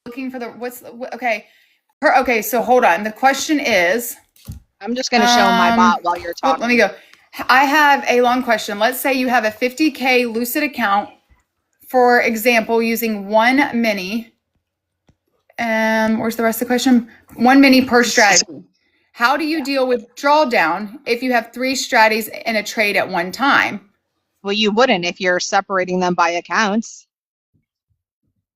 looking for okay. Okay, so hold on. The question is, I'm just going to show my bot while you're talking. let me go. I have a long question. Let's say you have a 50K Lucid account, for example, using one mini. Where's the rest of the question? One mini per strategy. How do you deal with drawdown if you have 3 strategies in a trade at one time? Well, you wouldn't if you're separating them by accounts.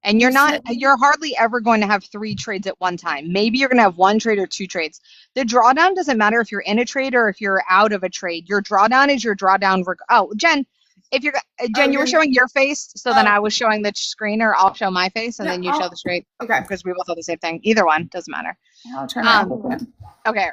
And you're hardly ever going to have 3 trades at one time. Maybe you're going to have 1 trade or 2 trades. The drawdown doesn't matter if you're in a trade or if you're out of a trade. Your drawdown is your drawdown. Oh, Jen, you were showing your face, so then I was showing the screen, or I'll show my face and then you show the straight. Okay. Because we both have the same thing. Either one, doesn't matter. I'll turn it Okay.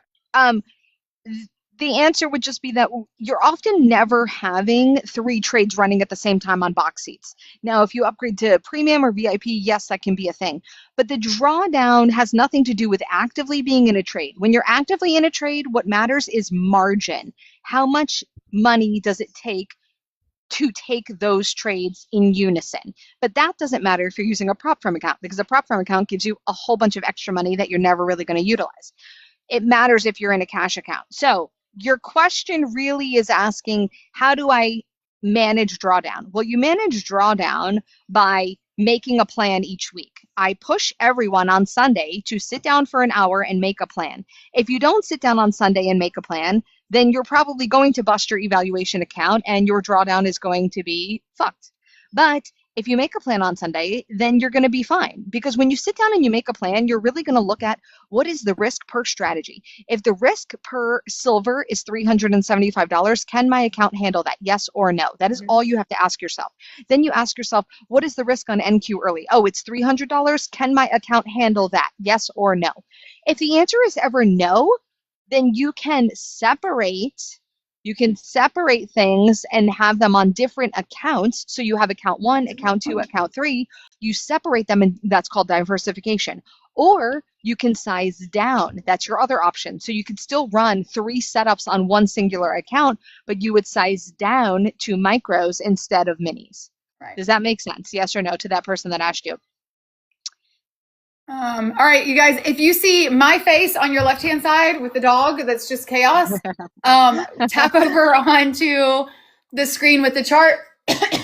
The answer would just be that you're often never having 3 trades running at the same time on box seats. Now, if you upgrade to premium or VIP, yes, that can be a thing. But the drawdown has nothing to do with actively being in a trade. When you're actively in a trade, what matters is margin. How much money does it take to take those trades in unison? But that doesn't matter if you're using a prop firm account, because a prop firm account gives you a whole bunch of extra money that you're never really going to utilize. It matters if you're in a cash account. So your question really is asking, how do I manage drawdown? Well, you manage drawdown by making a plan each week. I push everyone on Sunday to sit down for an hour and make a plan. If you don't sit down on Sunday and make a plan, then you're probably going to bust your evaluation account and your drawdown is going to be fucked. But if you make a plan on Sunday, then you're going to be fine. Because when you sit down and you make a plan, you're really going to look at what is the risk per strategy. If the risk per silver is $375, can my account handle that? Yes or no? That is all you have to ask yourself. Then you ask yourself, what is the risk on NQ early? Oh, it's $300. Can my account handle that? Yes or no? If the answer is ever no, then you can separate things and have them on different accounts. So you have account 1, account 2, account 3. You separate them, and that's called diversification. Or you can size down. That's your other option. So you could still run 3 setups on one singular account, but you would size down to micros instead of minis. Right. Does that make sense? Yes or no to that person that asked you? All right, you guys, if you see my face on your left-hand side with the dog, that's just chaos. Tap over onto the screen with the chart.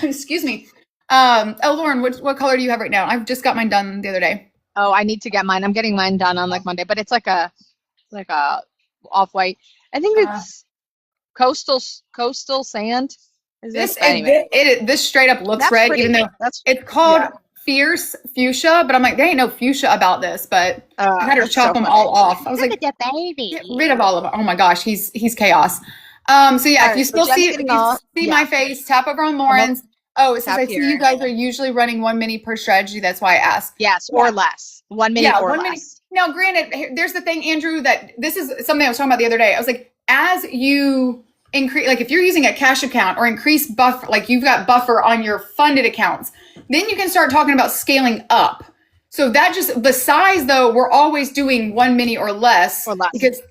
Excuse me. Lauren, what color do you have right now? I've just got mine done the other day. Oh, I need to get mine. I'm getting mine done on like Monday, but it's like a off-white. I think it's coastal sand. This straight up looks red, pretty. Even though it's called Fierce Fuchsia, but I'm like, there ain't no fuchsia about this, but I had her chop them all off. I was like, get rid of all of it. Oh my gosh, he's chaos. So yeah, if you still see my face, tap over on Lauren's. Oh, it says I see you guys are usually running 1 mini per strategy. That's why I asked. Yes, or less. 1 mini or less. Now, granted, there's the thing, Andrew, that this is something I was talking about the other day. I was like, as you increase, like if you're using a cash account or increase buffer, like you've got buffer on your funded accounts, then you can start talking about scaling up. So that just, the size though, we're always doing 1 mini or less. Because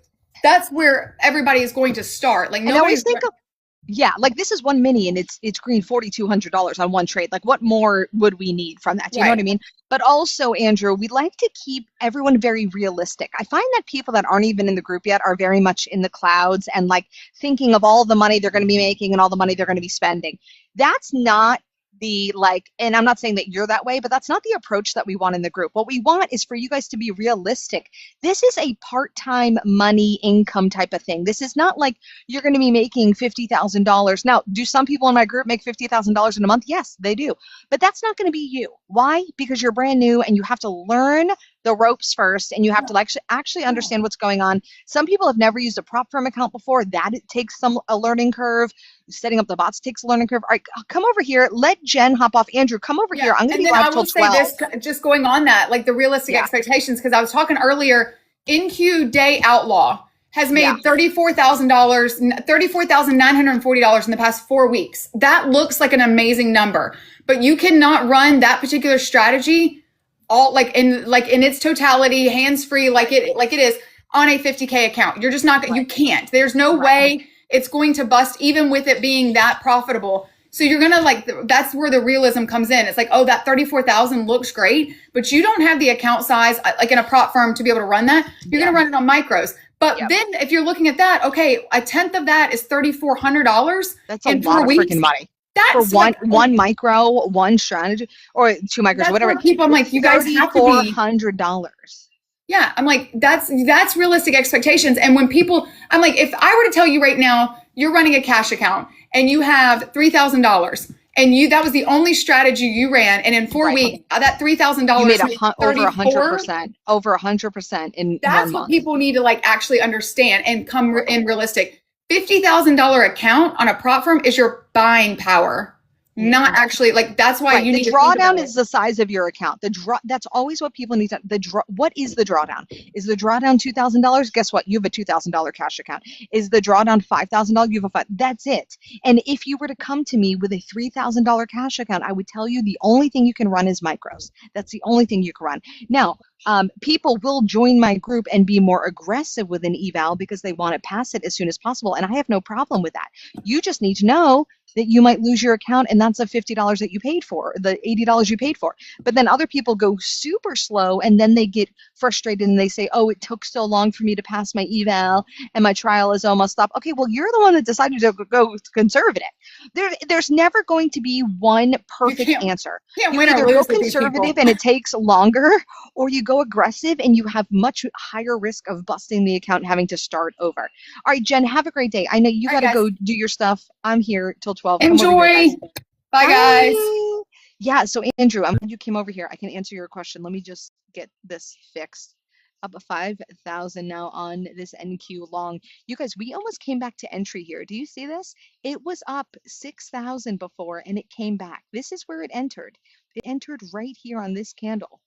that's where everybody is going to start. Like nobody's like this is 1 mini and it's green $4,200 on one trade. Like what more would we need from that? Do you know what I mean? But also, Andrew, we like to keep everyone very realistic. I find that people that aren't even in the group yet are very much in the clouds and like thinking of all the money they're going to be making and all the money they're going to be spending. That's not and I'm not saying that you're that way, but that's not the approach that we want in the group. What we want is for you guys to be realistic. This is a part-time money income type of thing. This is not like you're going to be making $50,000. Now, do some people in my group make $50,000 in a month? Yes, they do. But that's not going to be you. Why? Because you're brand new and you have to learn the ropes first, and you have to actually understand what's going on. Some people have never used a prop firm account before. That it takes a learning curve. Setting up the bots takes a learning curve. All right, come over here. Let Jen hop off. Andrew, come over here. I'm going to be live till 12. This, just going on that, like the realistic expectations, because I was talking earlier, NQ Day Outlaw has made $34,940 in the past 4 weeks. That looks like an amazing number, but you cannot run that particular strategy all in its totality, hands-free, like it is on a 50K account. You're just not, you can't. There's no way it's going to bust, even with it being that profitable. So you're gonna like that's where the realism comes in. It's like, oh, that 34,000 looks great, but you don't have the account size like in a prop firm to be able to run that. You're Yeah. gonna run it on micros. But Yep. then if you're looking at that, okay, a tenth of that is $3,400 That's a in lot 4 of weeks. freaking money for That's like one micro, one strategy, or two micros, that's whatever. where people. I'm like, you guys have to be. $3,400. Yeah, I'm like, that's realistic expectations. And when people, I'm like, if I were to tell you right now, you're running a cash account and you have $3,000, and you that was the only strategy you ran, and in 4 weeks, that You made $3,000 made over 34. 100%, over 100% in That's 1 what month. people need to like actually understand and come in realistic. $50,000 account on a prop firm is your buying power, not actually like that's why Right. you The need to think drawdown about is the size of your account. That's always what people need to what is the drawdown? Is the drawdown $2,000? Guess what? You have a $2,000 cash account. Is the drawdown $5,000? You have a five. That's it. And if you were to come to me with a $3,000 cash account, I would tell you the only thing you can run is micros. That's the only thing you can run. Now, people will join my group and be more aggressive with an eval because they want to pass it as soon as possible. And I have no problem with that. You just need to know that you might lose your account, and that's the $50 that you paid for, the $80 you paid for. But then other people go super slow, and then they get frustrated and they say, oh, it took so long for me to pass my eval and my trial is almost up. Okay, well, you're the one that decided to go conservative. There's never going to be one perfect answer. can't You win or either go lose with these people. conservative and it takes longer, or you go aggressive and you have much higher risk of busting the account and having to start over. All right, Jen, have a great day. I know you got to go do your stuff. I'm here till 12. Come over here, Enjoy. guys. Bye, guys. Yeah, so Andrew, I'm glad you came over here. I can answer your question. Let me just get this fixed. Up 5,000 now on this NQ long. You guys, we almost came back to entry here. Do you see this? It was up 6,000 before and it came back. This is where it entered. It entered right here on this candle.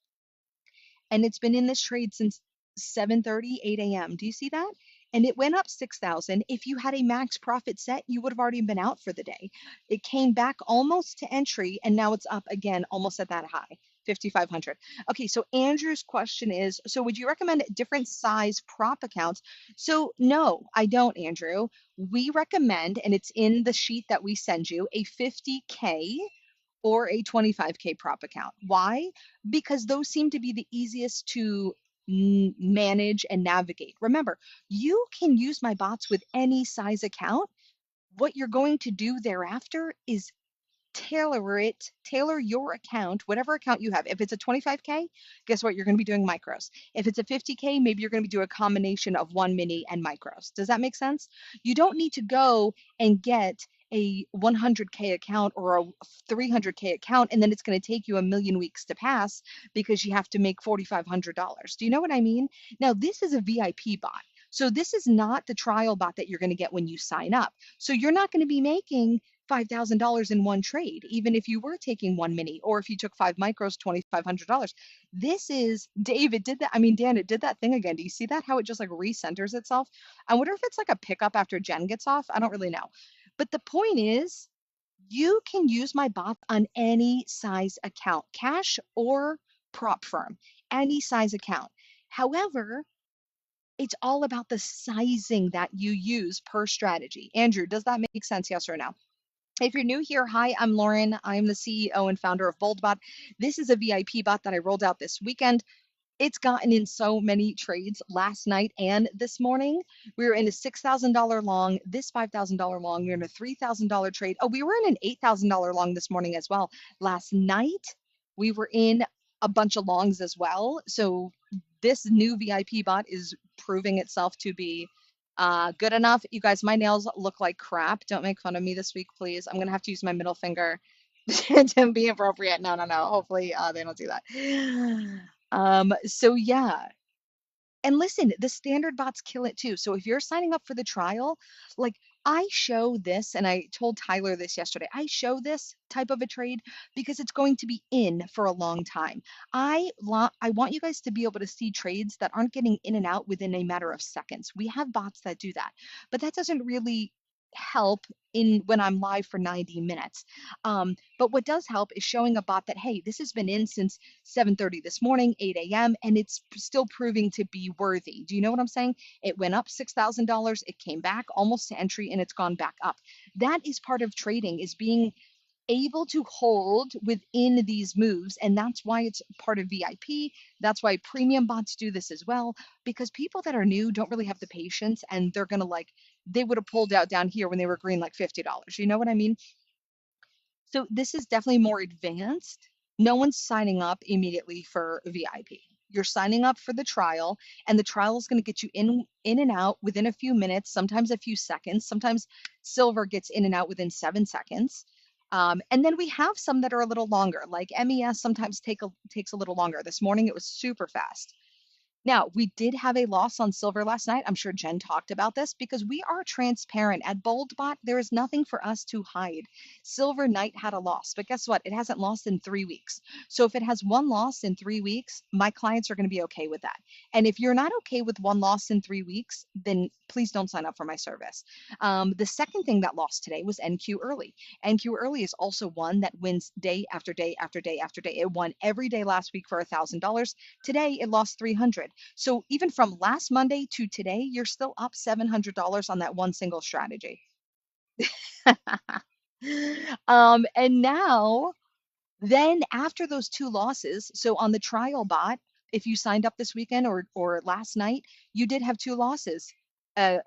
And it's been in this trade since 7:30, 8 a.m. Do you see that? And it went up 6,000. If you had a max profit set, you would have already been out for the day. It came back almost to entry, and now it's up again, almost at that high, 5,500. Okay, so Andrew's question is, so would you recommend different size prop accounts? So no, I don't, Andrew. We recommend, and it's in the sheet that we send you, a 50K or a 25K prop account. Why? Because those seem to be the easiest to manage and navigate. Remember, you can use my bots with any size account. What you're going to do thereafter is tailor your account, whatever account you have. If it's a 25K, guess what? You're going to be doing micros. If it's a 50K, maybe you're going to be doing a combination of one mini and micros. Does that make sense? You don't need to go and get a 100K account or a 300K account, and then it's going to take you a million weeks to pass because you have to make $4,500. Do you know what I mean? Now, this is a VIP bot. So this is not the trial bot that you're going to get when you sign up. So you're not going to be making $5,000 in one trade, even if you were taking one mini, or if you took 5 micros, $2,500. This is, David did that. I mean, Dan, it did that thing again. Do you see that? How it just like recenters itself? I wonder if it's like a pickup after Jen gets off. I don't really know. But the point is, you can use my bot on any size account, cash or prop firm, any size account. However, it's all about the sizing that you use per strategy. Andrew, does that make sense? Yes or no? If you're new here, hi, I'm Lauren. I'm the CEO and founder of BoldBot. This is a VIP bot that I rolled out this weekend. It's gotten in so many trades last night and this morning. We were in a $6,000 long, this $5,000 long. We were in a $3,000 trade. Oh, we were in an $8,000 long this morning as well. Last night, we were in a bunch of longs as well. So this new VIP bot is proving itself to be good enough. You guys, my nails look like crap. Don't make fun of me this week, please. I'm going to have to use my middle finger to be appropriate. No. Hopefully they don't do that. So yeah. And listen, the standard bots kill it too. So if you're signing up for the trial, like I show this, and I told Tyler this yesterday, I show this type of a trade because it's going to be in for a long time. I want you guys to be able to see trades that aren't getting in and out within a matter of seconds. We have bots that do that, but that doesn't really help in when I'm live for 90 minutes. But what does help is showing a bot that, hey, this has been in since 7:30 this morning, 8 a.m., and it's still proving to be worthy. Do you know what I'm saying? It went up $6,000, it came back almost to entry, and it's gone back up. That is part of trading, is being able to hold within these moves. And that's why it's part of VIP. That's why premium bots do this as well, because people that are new don't really have the patience, and they're going to like, they would have pulled out down here when they were green like $50. You know what I mean? So this is definitely more advanced. No one's signing up immediately for VIP. You're signing up for the trial, and the trial is going to get you in and out within a few minutes, sometimes a few seconds. Sometimes silver gets in and out within 7 seconds. And then we have some that are a little longer, like MES sometimes takes a little longer. This morning it was super fast. Now, we did have a loss on silver last night. I'm sure Jen talked about this because we are transparent. At BoldBot, there is nothing for us to hide. Silver Knight had a loss, but guess what? It hasn't lost in 3 weeks. So if it has one loss in 3 weeks, my clients are going to be okay with that. And if you're not okay with one loss in 3 weeks, then please don't sign up for my service. The second thing that lost today was NQ Early. NQ Early is also one that wins day after day after day after day. It won every day last week for $1,000. Today, it lost 300. So even from last Monday to today, you're still up $700 on that one single strategy. And now, then after those two losses, so on the trial bot, if you signed up this weekend or last night, you did have two losses, uh,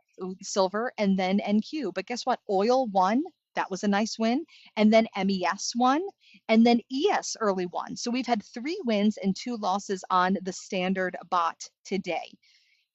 silver and then NQ. But guess what? Oil won. That was a nice win. And then MES won. And then ES early won. So we've had 3 wins and 2 losses on the standard bot today.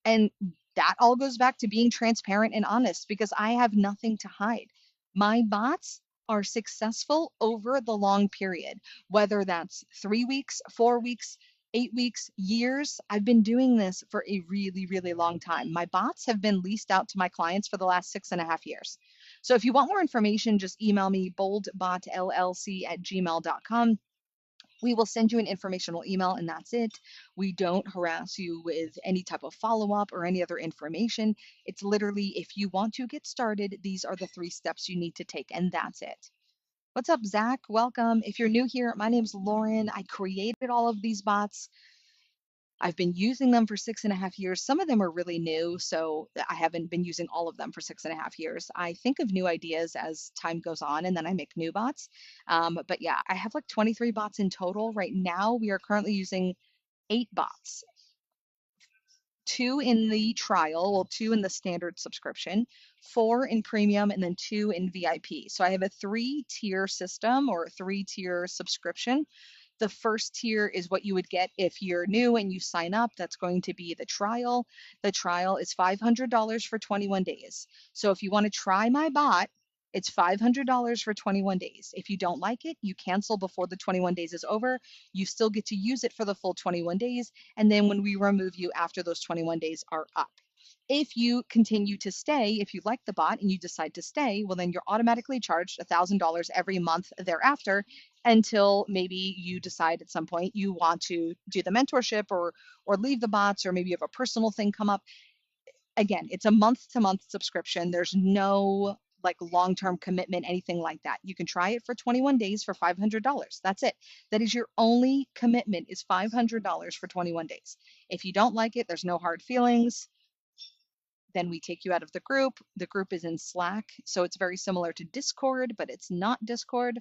And that all goes back to being transparent and honest because I have nothing to hide. My bots are successful over the long period, whether that's 3 weeks, 4 weeks, 8 weeks, years. I've been doing this for a really, really long time. My bots have been leased out to my clients for the last 6.5 years. So if you want more information, just email me boldbotllc@gmail.com. We will send you an informational email and that's it. We don't harass you with any type of follow up or any other information. It's literally if you want to get started, these are the 3 steps you need to take, and that's it. What's up, Zach? Welcome. If you're new here, my name's Lauren. I created all of these bots. I've been using them for 6.5 years. Some of them are really new, so I haven't been using all of them for 6.5 years. I think of new ideas as time goes on, and then I make new bots. But yeah, I have like 23 bots in total. Right now, we are currently using 8 bots, 2 in the trial, well, 2 in the standard subscription, 4 in premium, and then 2 in VIP. So I have a 3-tier system or 3-tier subscription. The first tier is what you would get if you're new and you sign up. That's going to be the trial. The trial is $500 for 21 days. So if you want to try my bot, it's $500 for 21 days. If you don't like it, you cancel before the 21 days is over. You still get to use it for the full 21 days. And then when we remove you after those 21 days are up. If you continue to stay, if you like the bot and you decide to stay, well, then you're automatically charged $1,000 every month thereafter until maybe you decide at some point you want to do the mentorship or leave the bots, or maybe you have a personal thing come up. Again, it's a month-to-month subscription. There's no like long-term commitment, anything like that. You can try it for 21 days for $500. That's it. That is your only commitment, is $500 for 21 days. If you don't like it, there's no hard feelings. Then we take you out of the group. The group is in Slack, so it's very similar to Discord, but it's not Discord.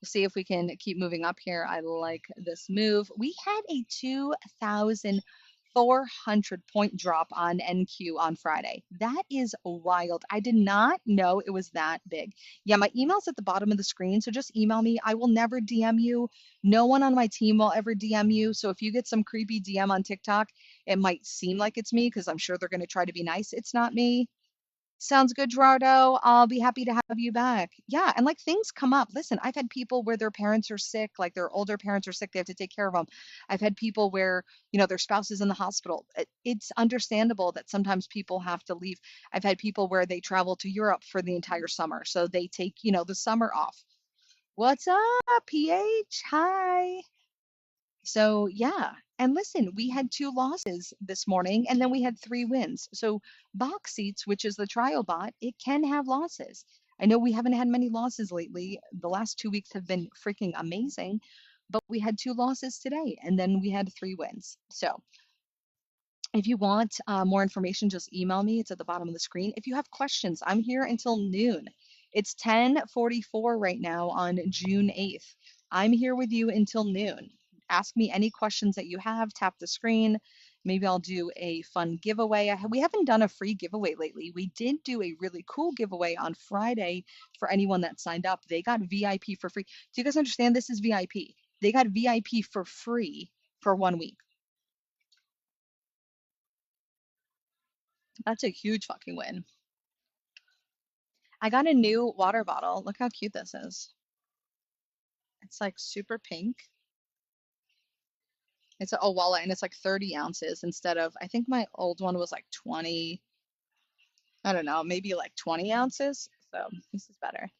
We'll see if we can keep moving up here. I like this move. We had a 2,400 point drop on NQ on Friday. That is wild. I did not know it was that big. Yeah, my email's at the bottom of the screen, so just email me. I will never DM you. No one on my team will ever DM you. So if you get some creepy DM on TikTok, it might seem like it's me because I'm sure they're going to try to be nice. It's not me. Sounds good, Gerardo. I'll be happy to have you back. Yeah, and like things come up. Listen, I've had people where their parents are sick, like their older parents are sick, they have to take care of them. I've had people where, their spouse is in the hospital. It's understandable that sometimes people have to leave. I've had people where they travel to Europe for the entire summer, so they take, the summer off. What's up, PH? Hi. So yeah, and listen, we had 2 losses this morning and then we had 3 wins. So box seats, which is the trial bot, it can have losses. I know we haven't had many losses lately. The last 2 weeks have been freaking amazing, but we had 2 losses today and then we had 3 wins. So if you want more information, just email me. It's at the bottom of the screen. If you have questions, I'm here until noon. It's 10:44 right now on June 8th. I'm here with you until noon. Ask me any questions that you have, tap the screen. Maybe I'll do a fun giveaway. We haven't done a free giveaway lately. We did do a really cool giveaway on Friday for anyone that signed up. They got VIP for free. Do you guys understand this is VIP? They got VIP for free for 1 week. That's a huge fucking win. I got a new water bottle. Look how cute this is. It's like super pink. It's a wallet and it's like 30 ounces instead of, I think my old one was like 20, I don't know, maybe like 20 ounces. So this is better.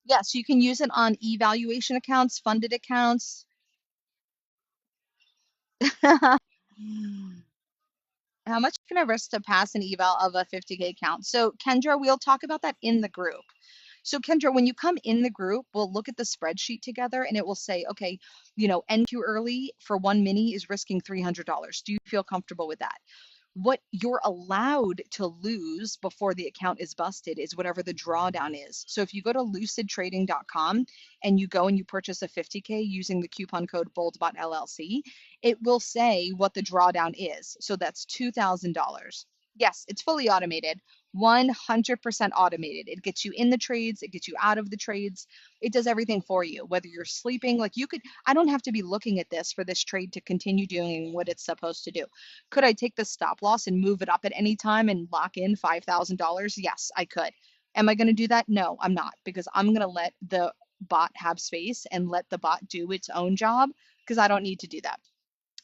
Yes, you can use it on evaluation accounts, funded accounts. How much can I risk to pass an eval of a 50K account? So Kendra, we'll talk about that in the group. So Kendra, when you come in the group, we'll look at the spreadsheet together and it will say, okay, end too early for one mini is risking $300. Do you feel comfortable with that? What you're allowed to lose before the account is busted is whatever the drawdown is. So if you go to lucidtrading.com and you go and you purchase a 50K using the coupon code BoldBotLLC, it will say what the drawdown is. So that's $2,000. Yes, it's fully automated, 100% automated. It gets you in the trades, it gets you out of the trades. It does everything for you. Whether you're sleeping, like I don't have to be looking at this for this trade to continue doing what it's supposed to do. Could I take the stop loss and move it up at any time and lock in $5,000? Yes, I could. Am I going to do that? No, I'm not, because I'm going to let the bot have space and let the bot do its own job because I don't need to do that.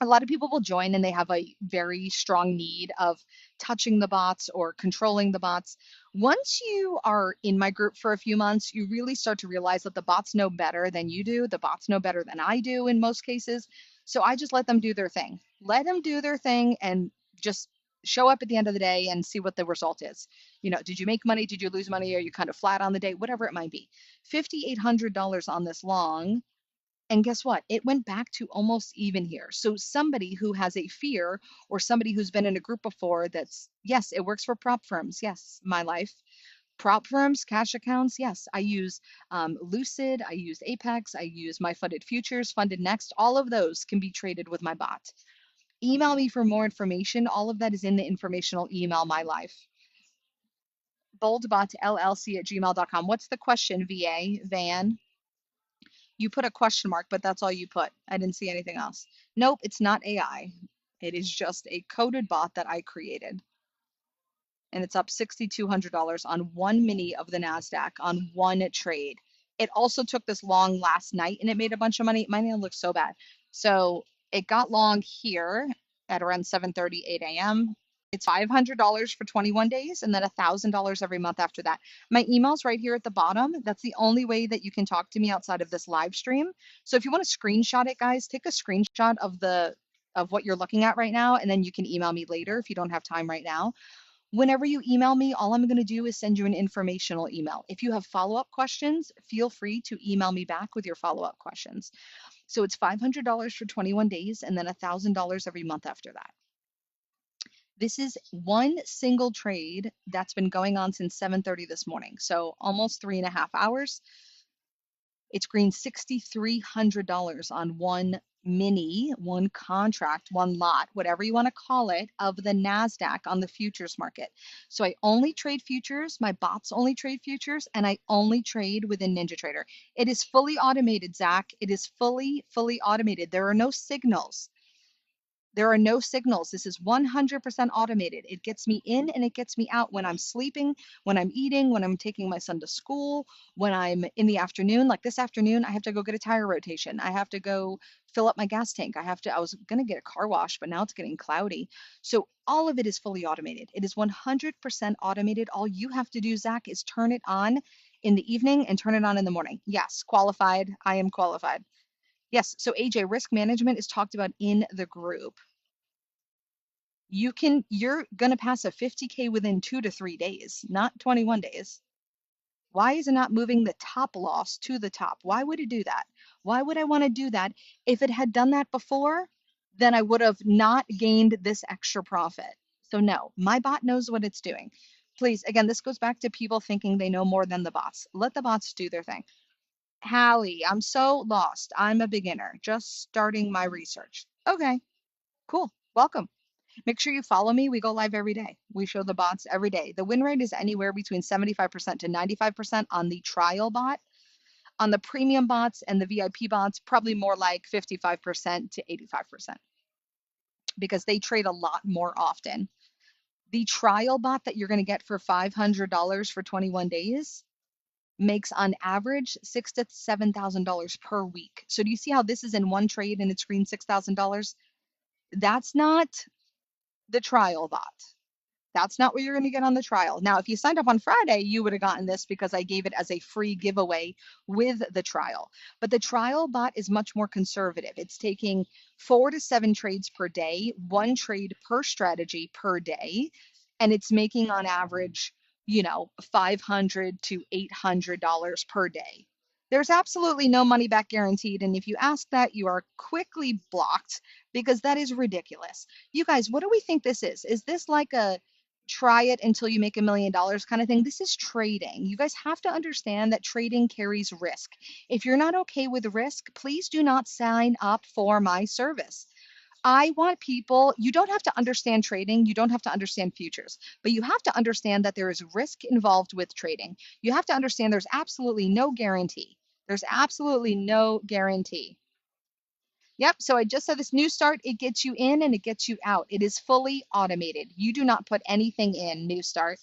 A lot of people will join and they have a very strong need of touching the bots or controlling the bots. Once you are in my group for a few months, you really start to realize that the bots know better than you do. The bots know better than I do in most cases. So I just let them do their thing. Let them do their thing and just show up at the end of the day and see what the result is. Did you make money? Did you lose money? Are you kind of flat on the day? Whatever it might be. $5,800 on this long. And guess what? It went back to almost even here. So somebody who has a fear or somebody who's been in a group before that's, yes, it works for prop firms. Yes, my life. Prop firms, cash accounts. Yes, I use Lucid. I use Apex. I use my funded futures, funded next. All of those can be traded with my bot. Email me for more information. All of that is in the informational email, my life. boldbotllc@gmail.com. What's the question, VA, Van? You put a question mark, but that's all you put. I didn't see anything else. Nope, it's not AI. It is just a coded bot that I created. And it's up $6,200 on one mini of the NASDAQ on one trade. It also took this long last night and it made a bunch of money. My nail looks so bad. So it got long here at around 7:30, 8 a.m. It's $500 for 21 days and then $1,000 every month after that. My email's right here at the bottom. That's the only way that you can talk to me outside of this live stream. So if you want to screenshot it, guys, take a screenshot of what you're looking at right now, and then you can email me later if you don't have time right now. Whenever you email me, all I'm going to do is send you an informational email. If you have follow-up questions, feel free to email me back with your follow-up questions. So it's $500 for 21 days and then $1,000 every month after that. This is one single trade that's been going on since 7:30 this morning. So almost 3.5 hours. It's green $6,300 on one mini, one contract, one lot, whatever you want to call it, of the NASDAQ on the futures market. So I only trade futures, my bots only trade futures, and I only trade within NinjaTrader. It is fully automated, Zach. It is fully automated. There are no signals. There are no signals. This is 100% automated. It gets me in and it gets me out when I'm sleeping, when I'm eating, when I'm taking my son to school, when I'm in the afternoon. Like this afternoon, I have to go get a tire rotation. I have to go fill up my gas tank. I was going to get a car wash, but now it's getting cloudy. So all of it is fully automated. It is 100% automated. All you have to do, Zach, is turn it on in the evening and turn it on in the morning. Yes, qualified. I am qualified. Yes, so AJ, risk management is talked about in the group. You're going to pass a 50K within 2 to 3 days, not 21 days. Why is it not moving the top loss to the top? Why would it do that? Why would I want to do that? If it had done that before, then I would have not gained this extra profit. So no, my bot knows what it's doing. Please, again, this goes back to people thinking they know more than the bots. Let the bots do their thing. Hallie, I'm so lost. I'm a beginner, just starting my research. Okay, cool. Welcome. Make sure you follow me. We go live every day. We show the bots every day. The win rate is anywhere between 75% to 95% on the trial bot. On the premium bots and the VIP bots, probably more like 55% to 85% because they trade a lot more often. The trial bot that you're going to get for $500 for 21 days makes on average $6,000 to $7,000 per week. So do you see how this is in one trade and it's green $6,000? That's not the trial bot. That's not what you're going to get on the trial. Now, if you signed up on Friday, you would have gotten this because I gave it as a free giveaway with the trial. But the trial bot is much more conservative. It's taking 4 to 7 trades per day, one trade per strategy per day, and it's making on average, $500 to $800 per day. There's absolutely no money back guaranteed. And if you ask that, you are quickly blocked because that is ridiculous. You guys, what do we think this is? Is this like a try it until you make $1 million kind of thing? This is trading. You guys have to understand that trading carries risk. If you're not okay with risk, please do not sign up for my service. I want people, you don't have to understand trading, you don't have to understand futures, but you have to understand that there is risk involved with trading. You have to understand there's absolutely no guarantee. There's absolutely no guarantee. Yep. So I just said this new start, it gets you in and it gets you out. It is fully automated. You do not put anything in new start.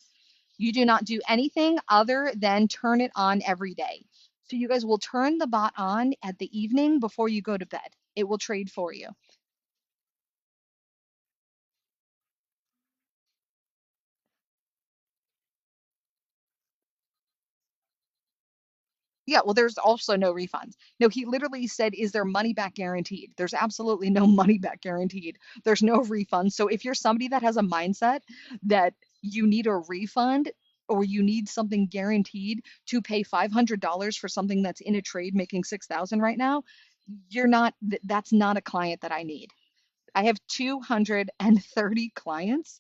You do not do anything other than turn it on every day. So you guys will turn the bot on at the evening before you go to bed. It will trade for you. Yeah, well, there's also no refunds. No, he literally said, is there money back guaranteed? There's absolutely no money back guaranteed. There's no refund. So if you're somebody that has a mindset that you need a refund or you need something guaranteed to pay $500 for something that's in a trade making 6,000 right now, you're not, that's not a client that I need. I have 230 clients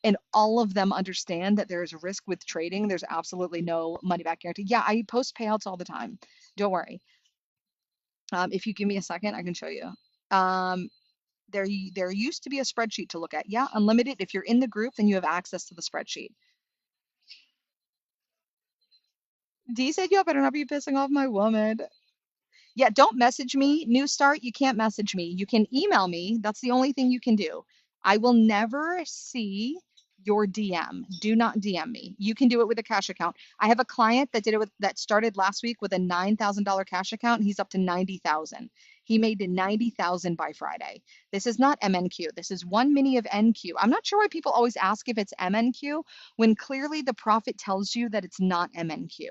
and all of them understand that there's risk with trading. There's absolutely no money back guarantee. Yeah, I post payouts all the time. Don't worry. If you give me a second, I can show you. Um, there used to be a spreadsheet to look at. Yeah, unlimited. If you're in the group, then you have access to the spreadsheet. D said, "You better not be pissing off my woman." Yeah, don't message me. New start, you can't message me. You can email me. That's the only thing you can do. I will never see your DM. Do not DM me. You can do it with a cash account. I have a client that did it with that started last week with a $9,000 cash account. He's up to 90,000. He made 90,000 by Friday. This is not MNQ. This is one mini of NQ. I'm not sure why people always ask if it's MNQ when clearly the profit tells you that it's not MNQ.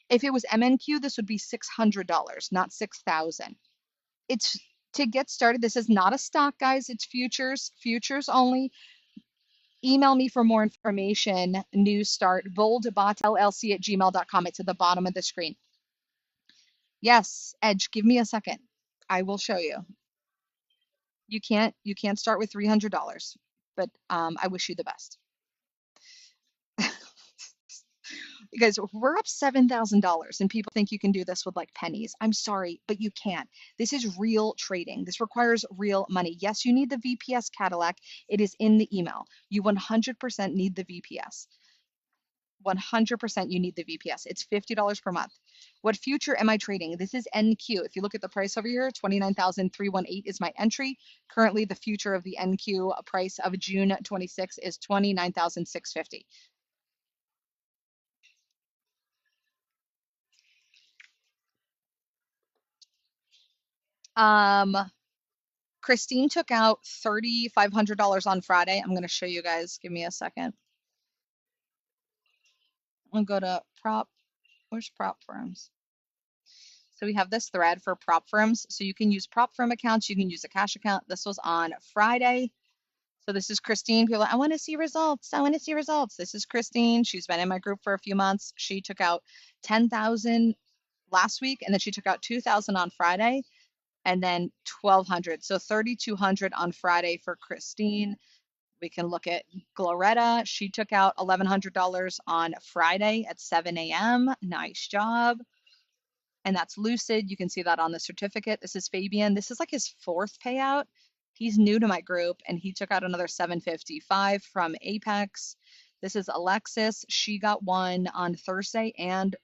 If it was MNQ, this would be $600, not 6,000. It's to get started. This is not a stock, guys. It's futures, futures only. Email me for more information. New start, boldbotllc@gmail.com. It's at the bottom of the screen. Yes, Edge, give me a second. I will show you. You can't start with $300, but I wish you the best. You guys, we're up $7,000 and people think you can do this with like pennies. I'm sorry, but you can't. This is real trading. This requires real money. Yes, you need the VPS Cadillac. It is in the email. You 100% need the VPS. 100% you need the VPS. It's $50 per month. What future am I trading? This is NQ. If you look at the price over here, 29,318 is my entry. Currently, the future of the NQ price of June 26 is 29,650. Christine took out $3,500 on Friday. I'm going to show you guys. Give me a second. I'll go to prop. Where's prop firms? So we have this thread for prop firms. So you can use prop firm accounts. You can use a cash account. This was on Friday. So this is Christine. People, I want to see results. I want to see results. This is Christine. She's been in my group for a few months. She took out 10,000 last week, and then she took out 2,000 on Friday, and then 1,200. So 3,200 on Friday for Christine. We can look at Gloretta. She took out $1,100 on Friday at 7 a.m. Nice job. And that's Lucid. You can see that on the certificate. This is Fabian. This is like his fourth payout. He's new to my group and he took out another 755 from Apex. This is Alexis. She got one on Thursday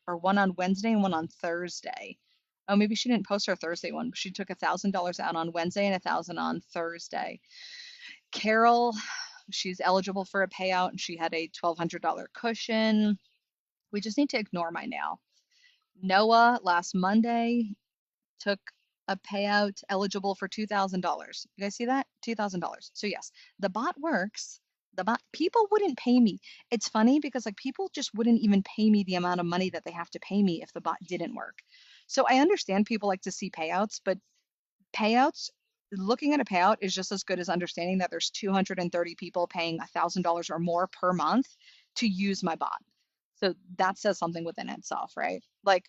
or one on Wednesday and one on Thursday. Oh, maybe she didn't post her Thursday one, but she took $1,000 out on Wednesday and 1,000 on Thursday. Carol, she's eligible for a payout and she had a $1,200 cushion. We just need to ignore my now. Noah last Monday took a payout eligible for $2,000. You guys see that? $2,000. So yes, the bot works. The bot, people wouldn't pay me. It's funny because like people just wouldn't even pay me the amount of money that they have to pay me if the bot didn't work. So I understand people like to see payouts, but payouts, looking at a payout is just as good as understanding that there's 230 people paying $1,000 or more per month to use my bot. So that says something within itself, right? Like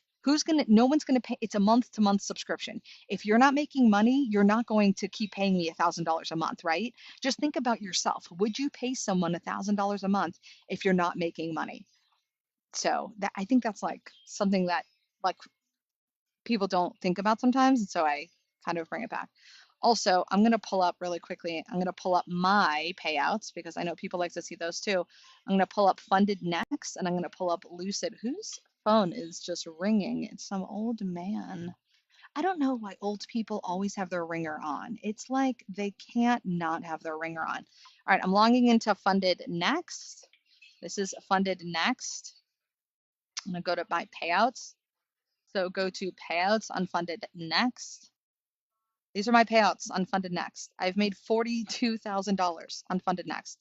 no one's gonna pay. It's a month to month subscription. If you're not making money, you're not going to keep paying me $1,000 a month, right? Just think about yourself. Would you pay someone $1,000 a month if you're not making money? So that, I think that's like something that like people don't think about sometimes. And so I kind of bring it back. Also, I'm going to pull up really quickly. I'm going to pull up my payouts because I know people like to see those too. I'm going to pull up Funded Next and I'm going to pull up Lucid. Whose phone is just ringing? It's some old man. I don't know why old people always have their ringer on. It's like they can't not have their ringer on. All right, I'm logging into Funded Next. This is Funded Next. I'm going to go to my payouts. So go to payouts unfunded next. These are my payouts unfunded next. I've made $42,000 unfunded next.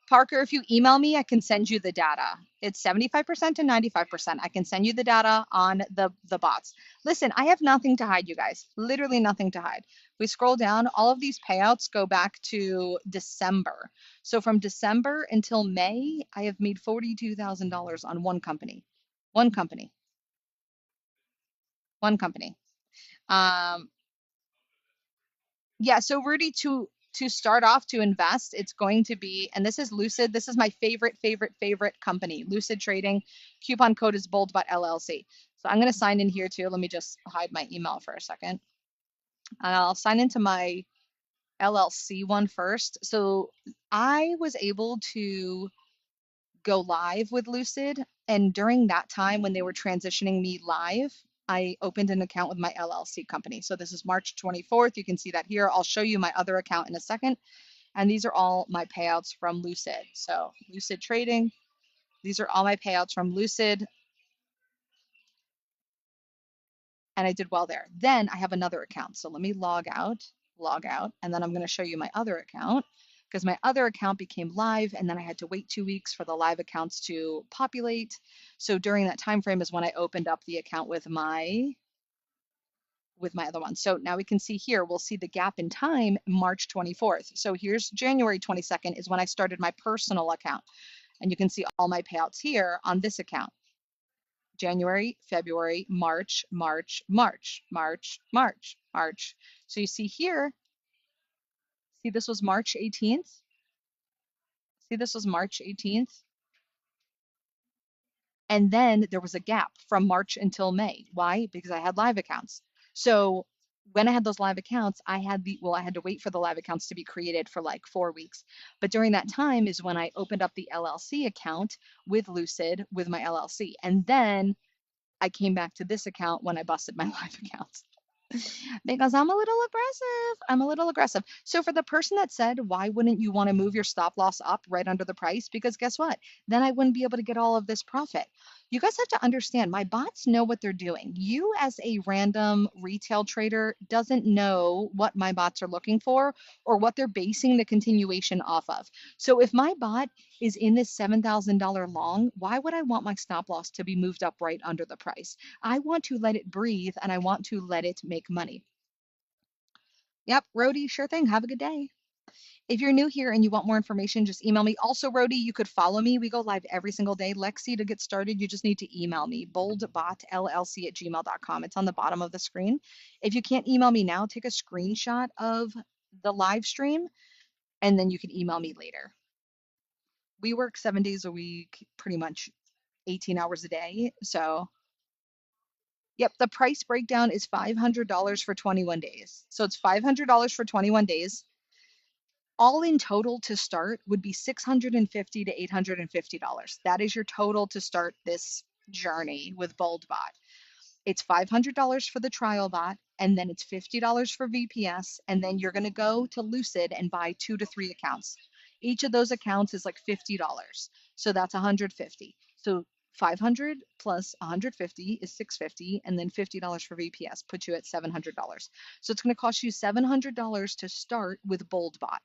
Parker, if you email me, I can send you the data. It's 75% and 95%. I can send you the data on the bots. Listen, I have nothing to hide, you guys. Literally nothing to hide. We scroll down, all of these payouts go back to December. So from December until May, I have made $42,000 on one company. One company. One company. Yeah, so Rudy, to start off to invest, it's going to be, and this is Lucid. This is my favorite company, Lucid Trading. Coupon code is bold.llc. So I'm going to sign in here too. Let me just hide my email for a second. And I'll sign into my LLC one first. So I was able to go live with Lucid. And during that time when they were transitioning me live, I opened an account with my LLC company. So this is March 24th. You can see that here. I'll show you my other account in a second. And these are all my payouts from Lucid. So Lucid Trading, these are all my payouts from Lucid. And I did well there. Then I have another account. So let me log out, and then I'm going to show you my other account because my other account became live and then I had to wait 2 weeks for the live accounts to populate. So during that time frame is when I opened up the account with my other one. So now we can see here, we'll see the gap in time, March 24th. So here's January 22nd is when I started my personal account. And you can see all my payouts here on this account. January, February, March, March, March, March, March, March. So you see here, see this was March 18th. See this was March 18th. And then there was a gap from March until May. Why? Because I had live accounts. So when I had those live accounts, I had to wait for the live accounts to be created for like 4 weeks. But during that time is when I opened up the LLC account with Lucid with my LLC. And then I came back to this account when I busted my live accounts. Because I'm a little aggressive. I'm a little aggressive. So for the person that said, why wouldn't you want to move your stop loss up right under the price? Because guess what? Then I wouldn't be able to get all of this profit. You guys have to understand, my bots know what they're doing. You as a random retail trader doesn't know what my bots are looking for or what they're basing the continuation off of. So if my bot is in this $7,000 long, why would I want my stop loss to be moved up right under the price? I want to let it breathe and I want to let it make money. Yep, Rody, sure thing. Have a good day. If you're new here and you want more information, just email me. Also, Rody, you could follow me. We go live every single day. Lexi, to get started, you just need to email me, boldbotllc@gmail.com. It's on the bottom of the screen. If you can't email me now, take a screenshot of the live stream and then you can email me later. We work 7 days a week, pretty much 18 hours a day. So, yep, the price breakdown is $500 for 21 days. So it's $500 for 21 days. All in total to start would be $650 to $850. That is your total to start this journey with BoldBot. It's $500 for the trial bot, and then it's $50 for VPS, and then you're going to go to Lucid and buy 2 to 3 accounts. Each of those accounts is like $50. So that's 150. So 500 plus 150 is 650, and then $50 for VPS puts you at $700. So it's going to cost you $700 to start with BoldBot.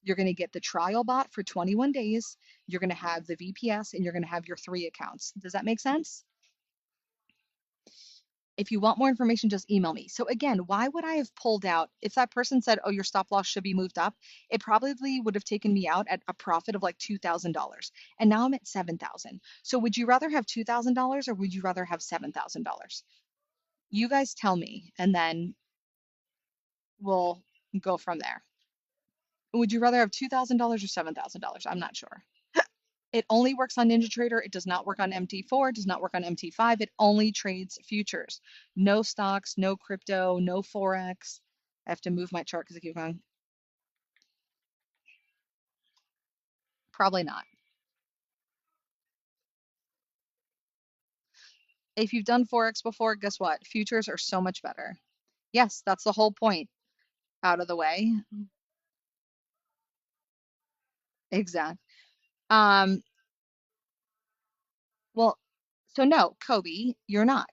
You're going to get the trial bot for 21 days. You're going to have the VPS, and you're going to have your 3 accounts. Does that make sense? If you want more information, just email me. So again, why would I have pulled out? If that person said, oh, your stop loss should be moved up, it probably would have taken me out at a profit of like $2,000. And now I'm at $7,000. So would you rather have $2,000 or would you rather have $7,000? You guys tell me, and then we'll go from there. Would you rather have $2,000 or $7,000? I'm not sure. It only works on NinjaTrader. It does not work on MT4. It does not work on MT5. It only trades futures. No stocks, no crypto, no Forex. I have to move my chart because I keep going. Probably not. If you've done Forex before, guess what? Futures are so much better. Yes, that's the whole point. Out of the way. Exact. Um, well, so no, Kobe, you're not.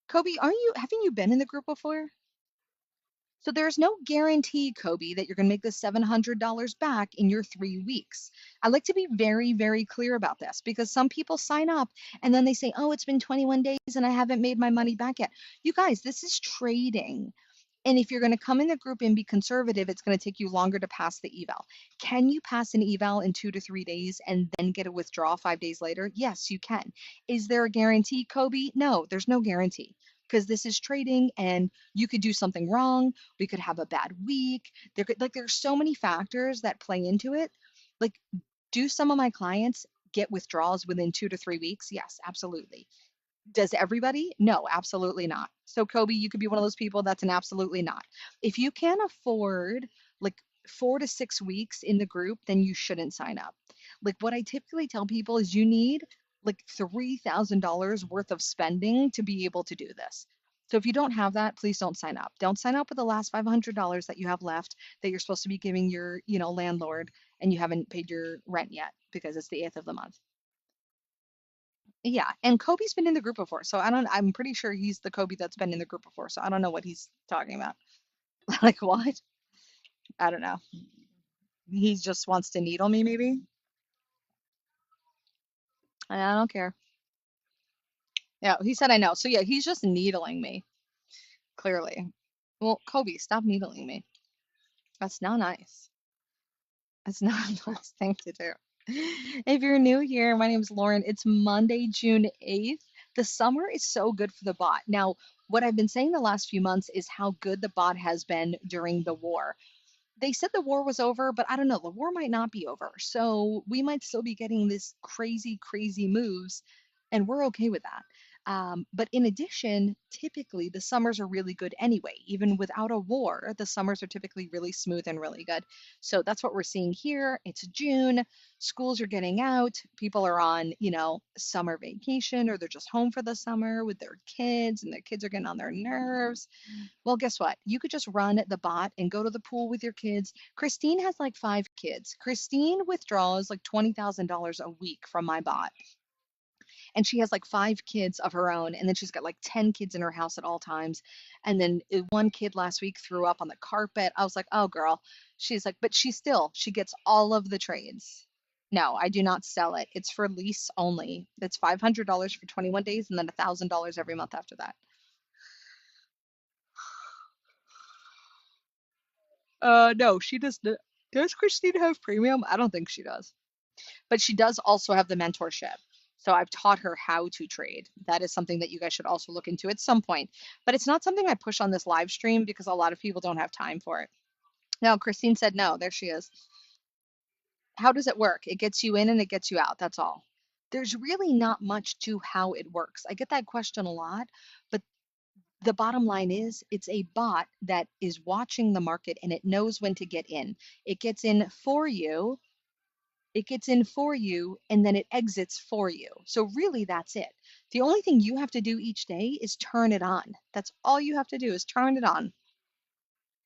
Kobe, haven't you been in the group before? So there's no guarantee, Kobe, that you're going to make the $700 back in your 3 weeks. I like to be very, very clear about this because some people sign up and then they say, oh, it's been 21 days and I haven't made my money back yet. You guys, this is trading. And if you're going to come in the group and be conservative, it's going to take you longer to pass the eval. Can you pass an eval in 2 to 3 days and then get a withdrawal 5 days later? Yes, you can. Is there a guarantee, Kobe? No, there's no guarantee because this is trading and you could do something wrong. We could have a bad week. There's so many factors that play into it. Like, do some of my clients get withdrawals within 2 to 3 weeks? Yes, absolutely. Does everybody? No, absolutely not. So, Kobe, you could be one of those people that's an absolutely not. If you can't afford like 4 to 6 weeks in the group, then you shouldn't sign up. Like, what I typically tell people is you need like $3,000 worth of spending to be able to do this. So, if you don't have that, please don't sign up. Don't sign up with the last $500 that you have left that you're supposed to be giving your, landlord and you haven't paid your rent yet because it's the 8th of the month. Yeah, and Kobe's been in the group before, so I'm pretty sure he's the Kobe that's been in the group before, so I don't know what he's talking about. Like what? I don't know. He just wants to needle me, maybe? I don't care. Yeah, he said I know. So yeah, he's just needling me, clearly. Well, Kobe, stop needling me. That's not nice. That's not a nice thing to do. If you're new here, my name is Lauren. It's Monday, June 8th. The summer is so good for the bot. Now, what I've been saying the last few months is how good the bot has been during the war. They said the war was over, but I don't know. The war might not be over. So we might still be getting this crazy, crazy moves, and we're okay with that. But in addition, typically the summers are really good anyway. Even without a war, the summers are typically really smooth and really good. So that's what we're seeing here. It's June. Schools are getting out. People are on, summer vacation or they're just home for the summer with their kids and their kids are getting on their nerves. Well, guess what? You could just run the bot and go to the pool with your kids. Christine has like 5 kids. Christine withdraws like $20,000 a week from my bot. And she has like 5 kids of her own. And then she's got like 10 kids in her house at all times. And then one kid last week threw up on the carpet. I was like, oh, girl. She's like, but she gets all of the trades. No, I do not sell it. It's for lease only. It's $500 for 21 days and then $1,000 every month after that. No, she does not. Does Christine have premium? I don't think she does. But she does also have the mentorship. So I've taught her how to trade. That is something that you guys should also look into at some point. But it's not something I push on this live stream because a lot of people don't have time for it. No, Christine said no. There she is. How does it work? It gets you in and it gets you out. That's all. There's really not much to how it works. I get that question a lot, but the bottom line is it's a bot that is watching the market and it knows when to get in. It gets in for you, it gets in for you, and then it exits for you. So, really, that's it. The only thing you have to do each day is turn it on. That's all you have to do is turn it on.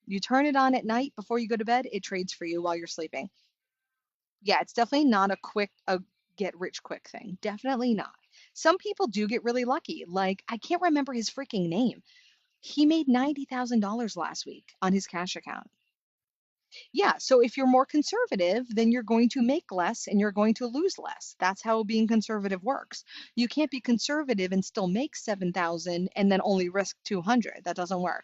You turn it on at night before you go to bed, it trades for you while you're sleeping. Yeah, it's definitely not a get rich quick thing. Definitely not. Some people do get really lucky. Like, I can't remember his freaking name. He made $90,000 last week on his cash account. Yeah, so if you're more conservative, then you're going to make less and you're going to lose less. That's how being conservative works. You can't be conservative and still make 7,000 and then only risk 200. That doesn't work.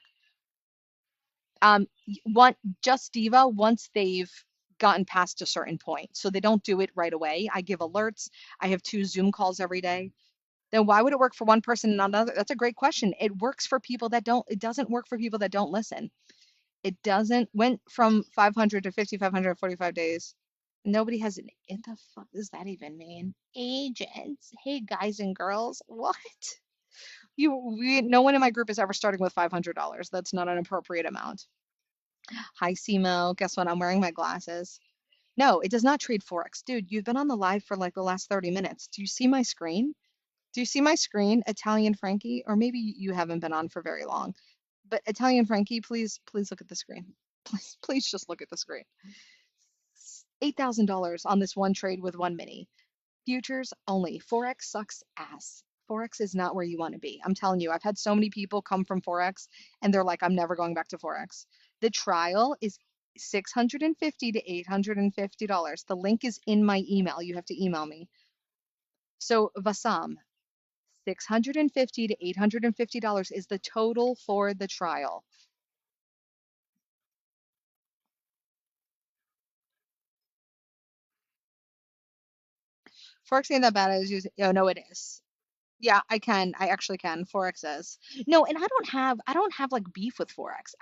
One Just Diva once they've gotten past a certain point. So they don't do it right away. I give alerts. I have 2 Zoom calls every day. Then why would it work for one person and not another? That's a great question. It works for people that don't, it doesn't work for people that don't listen. It doesn't, went from 500 to 5,500 45 days. Nobody has an, what the fuck does that even mean? Agents. Hey, guys and girls. What? No one in my group is ever starting with $500. That's not an appropriate amount. Hi, Simo. Guess what? I'm wearing my glasses. No, it does not trade Forex. Dude, you've been on the live for like the last 30 minutes. Do you see my screen? Do you see my screen, Italian Frankie? Or maybe you haven't been on for very long. But Italian Frankie, please look at the screen. Please just look at the screen. $8,000 on this one trade with one mini. Futures only. Forex sucks ass. Forex is not where you want to be. I'm telling you, I've had so many people come from Forex and they're like, I'm never going back to Forex. The trial is $650 to $850. The link is in my email. You have to email me. So Vasam, $650 to $850 is the total for the trial. Forex ain't that bad. I was using, oh no, it is. Yeah, I can. I actually can. Forex is. No, and I don't have like beef with Forex.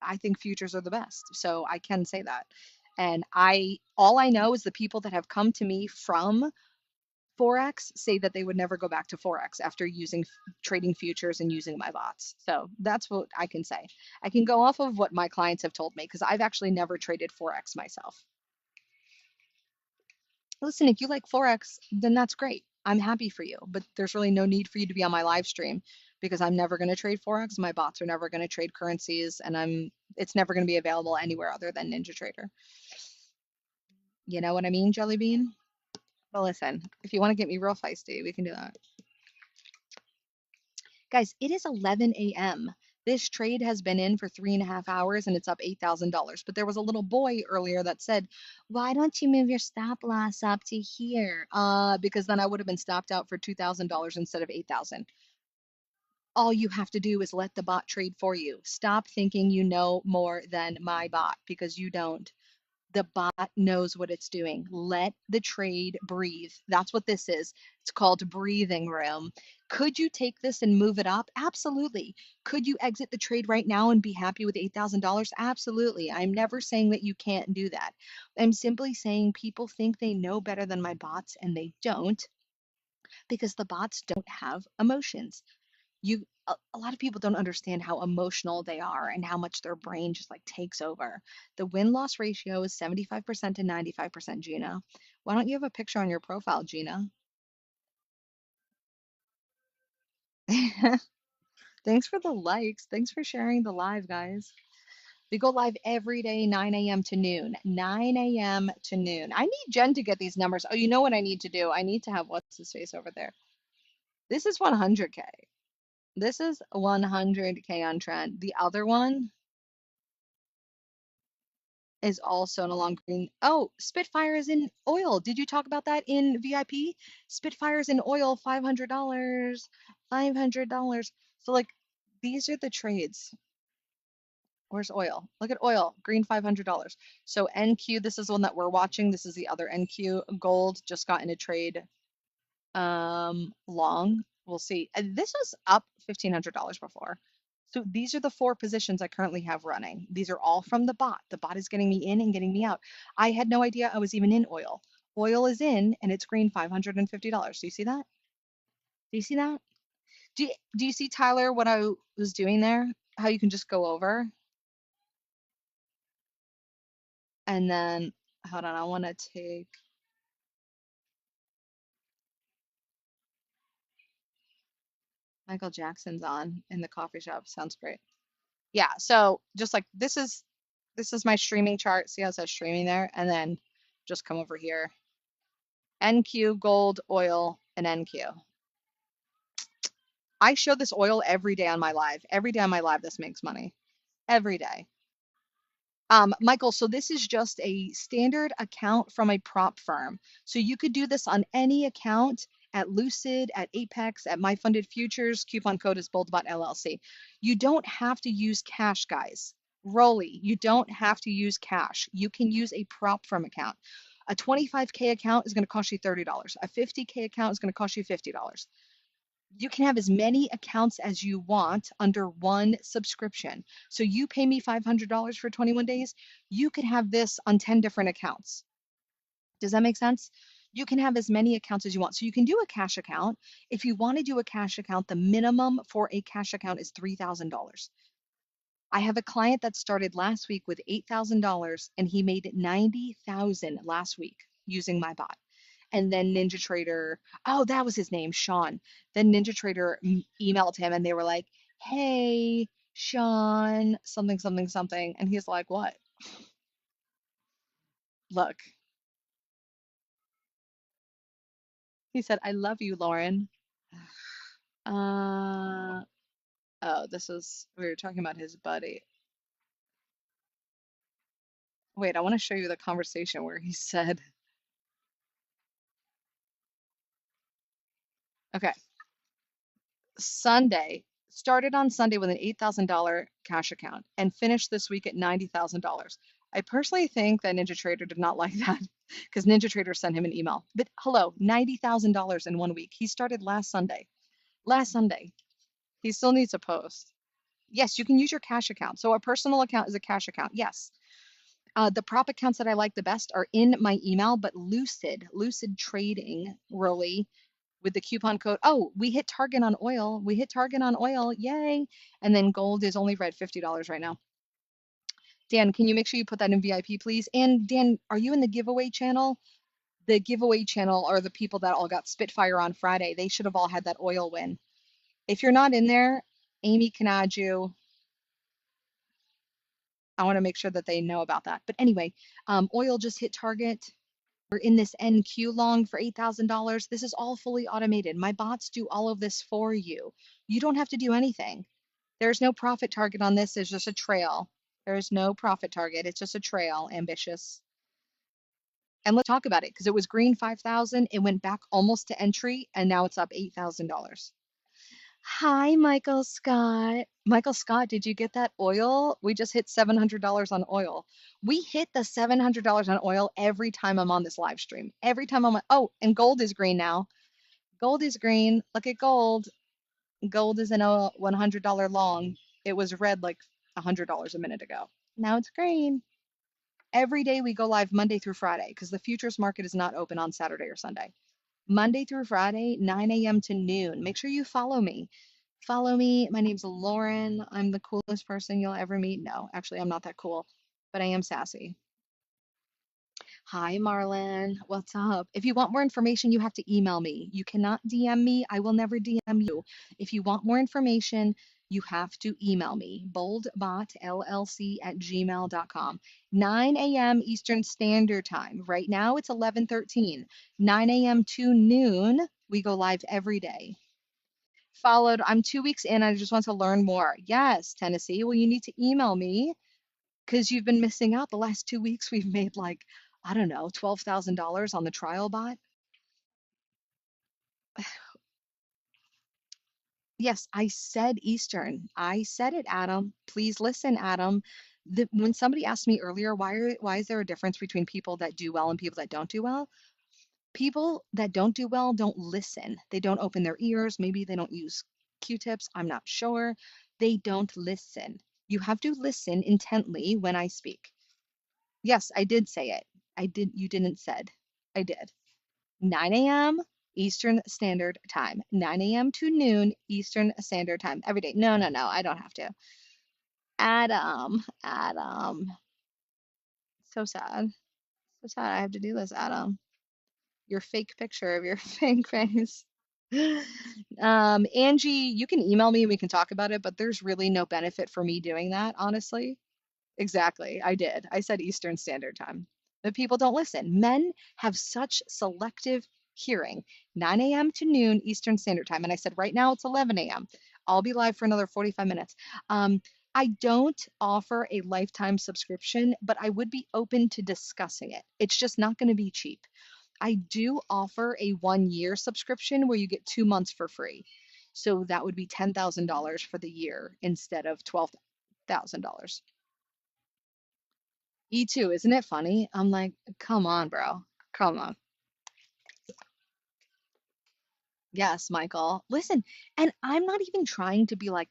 I think futures are the best. So I can say that. And all I know is the people that have come to me from Forex say that they would never go back to Forex after using trading futures and using my bots. So that's what I can say. I can go off of what my clients have told me because I've actually never traded Forex myself. Listen, if you like Forex, then that's great. I'm happy for you, but there's really no need for you to be on my live stream because I'm never going to trade Forex. My bots are never going to trade currencies, and it's never going to be available anywhere other than NinjaTrader. You know what I mean, Jelly Bean? Well, listen, if you want to get me real feisty, we can do that. Guys, it is 11 a.m. This trade has been in for 3.5 hours and it's up $8,000. But there was a little boy earlier that said, why don't you move your stop loss up to here? Because then I would have been stopped out for $2,000 instead of 8,000. All you have to do is let the bot trade for you. Stop thinking you know more than my bot because you don't. The bot knows what it's doing. Let the trade breathe. That's what this is. It's called breathing room. Could you take this and move it up? Absolutely. Could you exit the trade right now and be happy with $8,000? Absolutely. I'm never saying that you can't do that. I'm simply saying people think they know better than my bots and they don't because the bots don't have emotions. A lot of people don't understand how emotional they are and how much their brain just like takes over. The win-loss ratio is 75% to 95%, Gina. Why don't you have a picture on your profile, Gina? Thanks for the likes. Thanks for sharing the live, guys. We go live every day, 9 a.m. to noon. 9 a.m. to noon. I need Jen to get these numbers. Oh, you know what I need to do? I need to have what's his face over there. This is 100K. This is 100K on trend. The other one is also no longer green. Oh, Spitfire is in oil. Did you talk about that in VIP? Spitfire's in oil, $500. $500. So like these are the trades. Where's oil? Look at oil, green $500. So NQ, this is the one that we're watching. This is the other NQ. Gold just got in a trade. Long. We'll see. And this was up $1,500 before. So these are the 4 positions I currently have running. These are all from the bot. The bot is getting me in and getting me out. I had no idea I was even in oil. Oil is in and it's green $550. Do you see that? Do you see that? Do you see, Tyler, what I was doing there? How you can just go over and then, hold on, I want to take Michael Jackson's on in the coffee shop. Sounds great. Yeah, so just like this is my streaming chart. See how it says streaming there? And then just come over here. NQ, gold, oil, and NQ. I show this oil every day on my live. Every day on my live, this makes money. Every day. Michael, so this is just a standard account from a prop firm. So you could do this on any account at Lucid, at Apex, at My Funded Futures. Coupon code is BoldBot LLC. You don't have to use cash, guys. Rolly, you don't have to use cash. You can use a prop firm account. A 25K account is going to cost you $30. A 50K account is going to cost you $50. You can have as many accounts as you want under one subscription. So you pay me $500 for 21 days, you could have this on 10 different accounts. Does that make sense? You can have as many accounts as you want. So you can do a cash account. If you want to do a cash account, the minimum for a cash account is $3,000. I have a client that started last week with $8,000 and he made 90,000 last week using my bot. And then NinjaTrader, oh, that was his name, Sean. Then NinjaTrader emailed him and they were like, hey, Sean, something, something, something. And he's like, what? Look, he said, I love you, Lauren. Oh, we were talking about his buddy. Wait, I want to show you the conversation where he said, okay, Sunday, started on Sunday with an $8,000 cash account and finished this week at $90,000. I personally think that NinjaTrader did not like that because NinjaTrader sent him an email. But hello, $90,000 in 1 week. He started last Sunday. Last Sunday. He still needs a post. Yes, you can use your cash account. So a personal account is a cash account. Yes. The prop accounts that I like the best are in my email, but Lucid Trading, really, with the coupon code. Oh, we hit target on oil. We hit target on oil. Yay. And then gold is only red $50 right now. Dan, can you make sure you put that in VIP, please? And Dan, are you in the giveaway channel? The giveaway channel are the people that all got Spitfire on Friday. They should have all had that oil win. If you're not in there, Amy can add you. I want to make sure that they know about that. But anyway, oil just hit target. We're in this NQ long for $8,000. This is all fully automated. My bots do all of this for you. You don't have to do anything. There's no profit target on this. There's just a trail. There's no profit target. It's just a trail. Ambitious. And let's talk about it because it was green 5,000. It went back almost to entry and now it's up $8,000. Hi, Michael Scott. Michael Scott, did you get that oil? We just hit $700 on oil. We hit the $700 on oil every time I'm on this live stream. Every time I'm on, oh, and gold is green now. Gold is green. Look at gold. Gold is in a $100 long. It was red like $100 a minute ago. Now it's green. Every day we go live Monday through Friday because the futures market is not open on Saturday or Sunday. Monday through Friday, 9 a.m. to noon. Make sure you follow me. Follow me. My name's Lauren. I'm the coolest person you'll ever meet. No, actually, I'm not that cool, but I am sassy. Hi, Marlon. What's up? If you want more information, you have to email me. You cannot DM me. I will never DM you. If you want more information, you have to email me, boldbotllc@gmail.com. 9 a.m. Eastern Standard Time. Right now, it's 11:13. 9 a.m. to noon, we go live every day. Followed, I'm 2 weeks in. I just want to learn more. Yes, Tennessee. Well, you need to email me because you've been missing out. The last 2 weeks, we've made like, I don't know, $12,000 on the trial bot. Yes, I said Eastern. I said it, Adam. Please listen, Adam. When somebody asked me earlier, why is there a difference between people that do well and people that don't do well? People that don't do well don't listen. They don't open their ears. Maybe they don't use Q-tips. I'm not sure. They don't listen. You have to listen intently when I speak. Yes, I did say it. I did. You didn't said. I did. 9 a.m. Eastern Standard Time. 9 a.m. to noon Eastern Standard Time every day. No, no, no. I don't have to. Adam. So sad. So sad I have to do this, Adam. Your fake picture of your fake face. Angie, you can email me and we can talk about it, but there's really no benefit for me doing that, honestly. Exactly. I did. I said Eastern Standard Time. But people don't listen. Men have such selective hearing. 9 a.m. to noon Eastern Standard Time. And I said, right now it's 11 a.m. I'll be live for another 45 minutes. I don't offer a lifetime subscription, but I would be open to discussing it. It's just not going to be cheap. I do offer a 1 year subscription where you get 2 months for free. So that would be $10,000 for the year instead of $12,000. E2, isn't it funny? I'm like, come on, bro. Come on. Yes, Michael. Listen, and I'm not even trying to be like,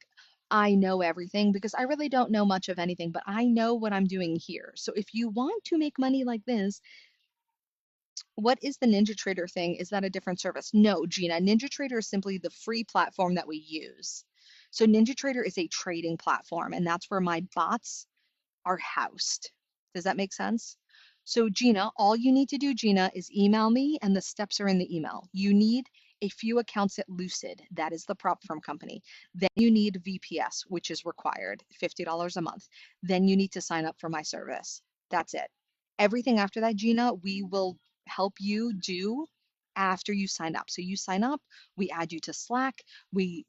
I know everything because I really don't know much of anything, but I know what I'm doing here. So if you want to make money like this, what is the NinjaTrader thing? Is that a different service? No, Gina. NinjaTrader is simply the free platform that we use. So NinjaTrader is a trading platform, and that's where my bots are housed. Does that make sense? So Gina, all you need to do, Gina, is email me and the steps are in the email. You need a few accounts at Lucid. That is the prop firm company. Then you need VPS, which is required, $50 a month. Then you need to sign up for my service. That's it. Everything after that, Gina, we will help you do after you sign up. So you sign up, we add you to Slack, we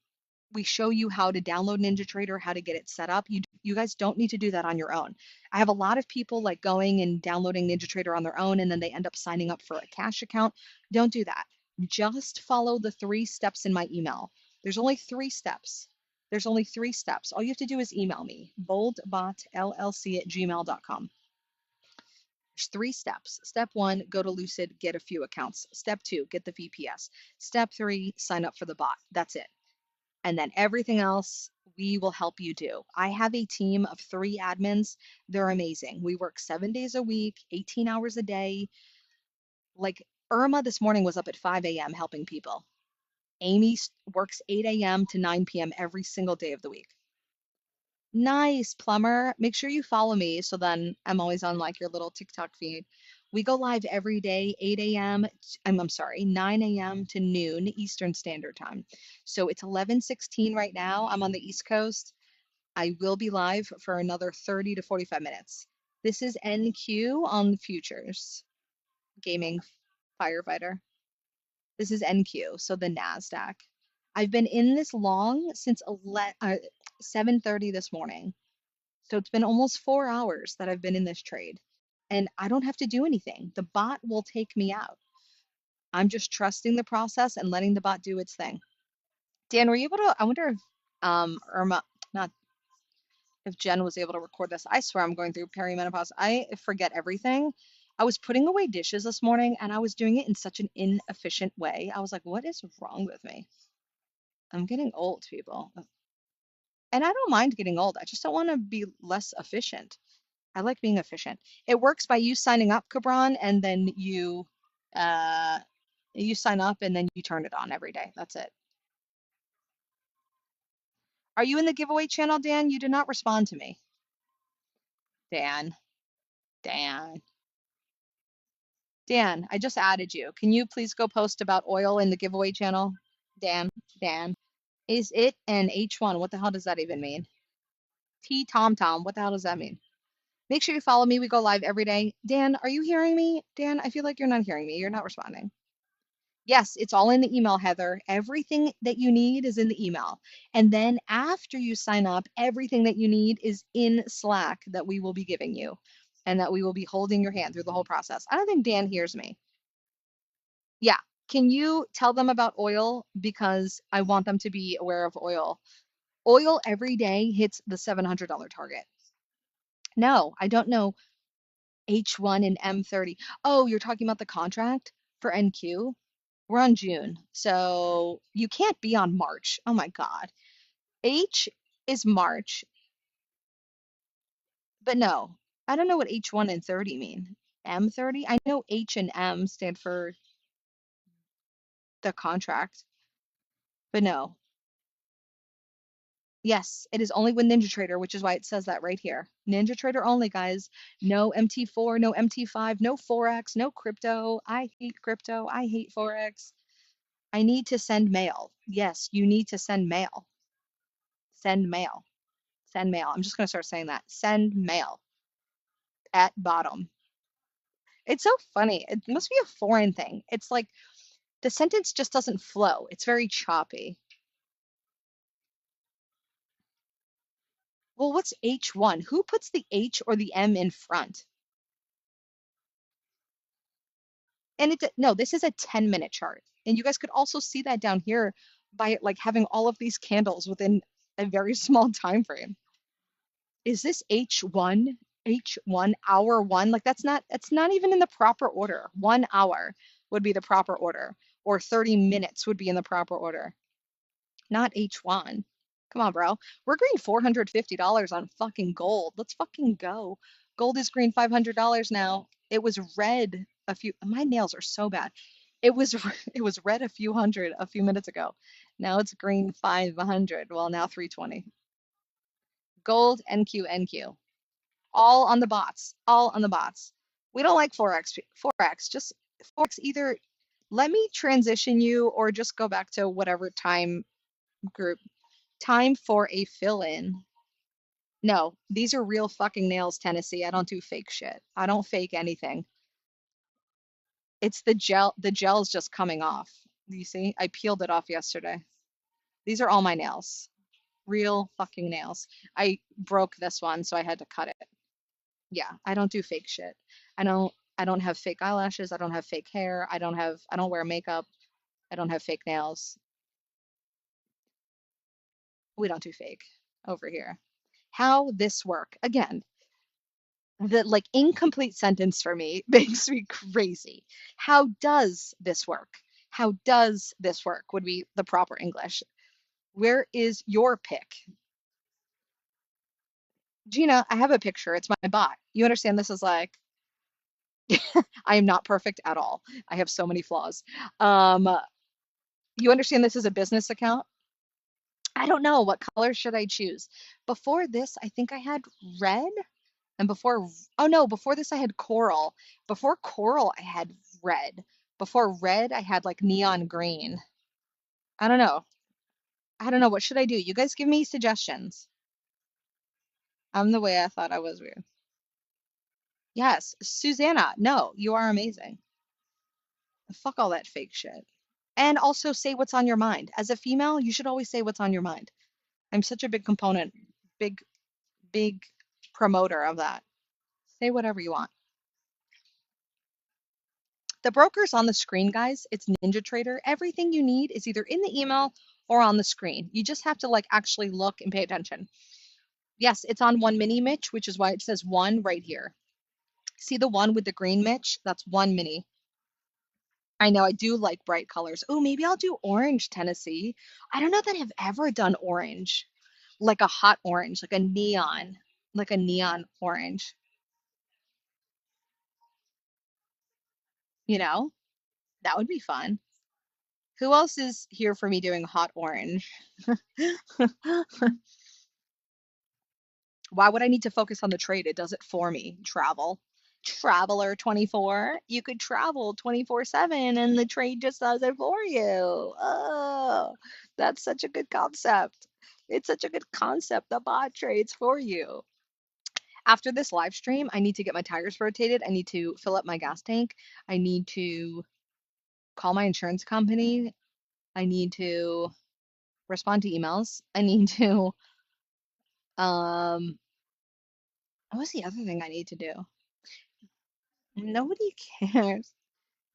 show you how to download NinjaTrader, how to get it set up. You guys don't need to do that on your own. I have a lot of people like going and downloading NinjaTrader on their own and then they end up signing up for a cash account. Don't do that. Just follow the 3 steps in my email. There's only 3 steps. There's only 3 steps. All you have to do is email me, boldbotllc@gmail.com. There's 3 steps. Step 1, go to Lucid, get a few accounts. Step 2, get the VPS. Step 3, sign up for the bot. That's it. And then everything else we will help you do. I have a team of 3 admins. They're amazing. We work 7 days a week, 18 hours a day. Like Irma this morning was up at 5 a.m. helping people. Amy works 8 a.m. to 9 p.m. every single day of the week. Nice, Plumber. Make sure you follow me so then I'm always on like your little TikTok feed. We go live every day, 8 a.m. I'm sorry, 9 a.m. to noon Eastern Standard Time. So it's 11:16 right now. I'm on the East Coast. I will be live for another 30 to 45 minutes. This is NQ on Futures Gaming Firefighter. This is NQ, so the NASDAQ. I've been in this long since 7:30 this morning. So it's been almost 4 hours that I've been in this trade and I don't have to do anything. The bot will take me out. I'm just trusting the process and letting the bot do its thing. Dan, were you able to, I wonder if Irma, not if Jen was able to record this. I swear I'm going through perimenopause. I forget everything. I was putting away dishes this morning and I was doing it in such an inefficient way. I was like, what is wrong with me? I'm getting old, people. And I don't mind getting old. I just don't want to be less efficient. I like being efficient. It works by you signing up, Cabron, and then uh you sign up and then you turn it on every day. That's it. Are you in the giveaway channel, Dan? You did not respond to me. Dan, Dan, Dan, I just added you. Can you please go post about oil in the giveaway channel? Dan, Dan. Is it an H1? What the hell does that even mean? T Tom Tom. What the hell does that mean? Make sure you follow me. We go live every day. Dan, are you hearing me? Dan, I feel like you're not hearing me. You're not responding. Yes, it's all in the email, Heather. Everything that you need is in the email. And then after you sign up, everything that you need is in Slack that we will be giving you and that we will be holding your hand through the whole process. I don't think Dan hears me. Yeah. Can you tell them about oil? Because I want them to be aware of oil. Oil every day hits the $700 target. No, I don't know H1 and M30. Oh, you're talking about the contract for NQ? We're on June, so you can't be on March. Oh my God. H is March, but no, I don't know what H1 and 30 mean. M30? I know H and M stand for the contract, but no. Yes, it is only with NinjaTrader, which is why it says that right here. NinjaTrader only, guys. No MT4, no MT5, no Forex, no crypto. I hate crypto. I hate Forex. I need to send mail. Yes, you need to send mail. Send mail. Send mail. I'm just going to start saying that. Send mail at bottom. It's so funny. It must be a foreign thing. It's like the sentence just doesn't flow. It's very choppy. Well, what's H1? Who puts the H or the M in front? And no, this is a 10-minute chart. And you guys could also see that down here by like having all of these candles within a very small time frame. Is this H1? H1 hour one? Like it's not even in the proper order. 1 hour would be the proper order, or 30 minutes would be in the proper order. Not H1. Come on, bro. We're green $450 on fucking gold. Let's fucking go. Gold is green $500 now. It was red my nails are so bad. It was it was red a few minutes ago. Now it's green 500. Well, now 320. Gold, NQ, NQ. All on the bots. All on the bots. We don't like Forex. Forex. Just Forex either let me transition you or just go back to whatever time group. Time for a fill-in. No, these are real fucking nails, Tennessee. I don't do fake shit. I don't fake anything. It's the gel. The gel's just coming off. You see? I peeled it off yesterday. These are all my nails. Real fucking nails. I broke this one, so I had to cut it. Yeah, I don't do fake shit. I don't have fake eyelashes. I don't have fake hair. I don't wear makeup. I don't have fake nails. We don't do fake over here. How this work? Again, the like incomplete sentence for me makes me crazy. How does this work? How does this work would be the proper English. Where is your pick? Gina, I have a picture. It's my bot. You understand this is like I am not perfect at all. I have so many flaws. Um, you understand this is a business account? I don't know what color should I choose. Before this, I think I had red. And oh no, before this I had coral. Before coral, I had red. Before red, I had like neon green. I don't know. I don't know. What should I do? You guys give me suggestions. I'm the way I thought I was weird. Yes, Susanna. No, you are amazing. Fuck all that fake shit. And also say what's on your mind. As a female, you should always say what's on your mind. I'm such a big component, big, big promoter of that. Say whatever you want. The broker's on the screen, guys. It's NinjaTrader. Everything you need is either in the email or on the screen. You just have to like actually look and pay attention. Yes, it's on one mini Mitch, which is why it says one right here. See the one with the green Mitch? That's one mini. I know I do like bright colors. Oh, maybe I'll do orange, Tennessee. I don't know that I've ever done orange, like a hot orange, like a neon orange, you know? That would be fun. Who else is here for me doing hot orange? Why would I need to focus on the trade? It does it for me. Travel. Traveler 24. You could travel 24/7 and the trade just does it for you. Oh, that's such a good concept. It's such a good concept. The bot trades for you. After this live stream, I need to get my tires rotated. I need to fill up my gas tank. I need to call my insurance company. I need to respond to emails. I need to what's the other thing I need to do? Nobody cares.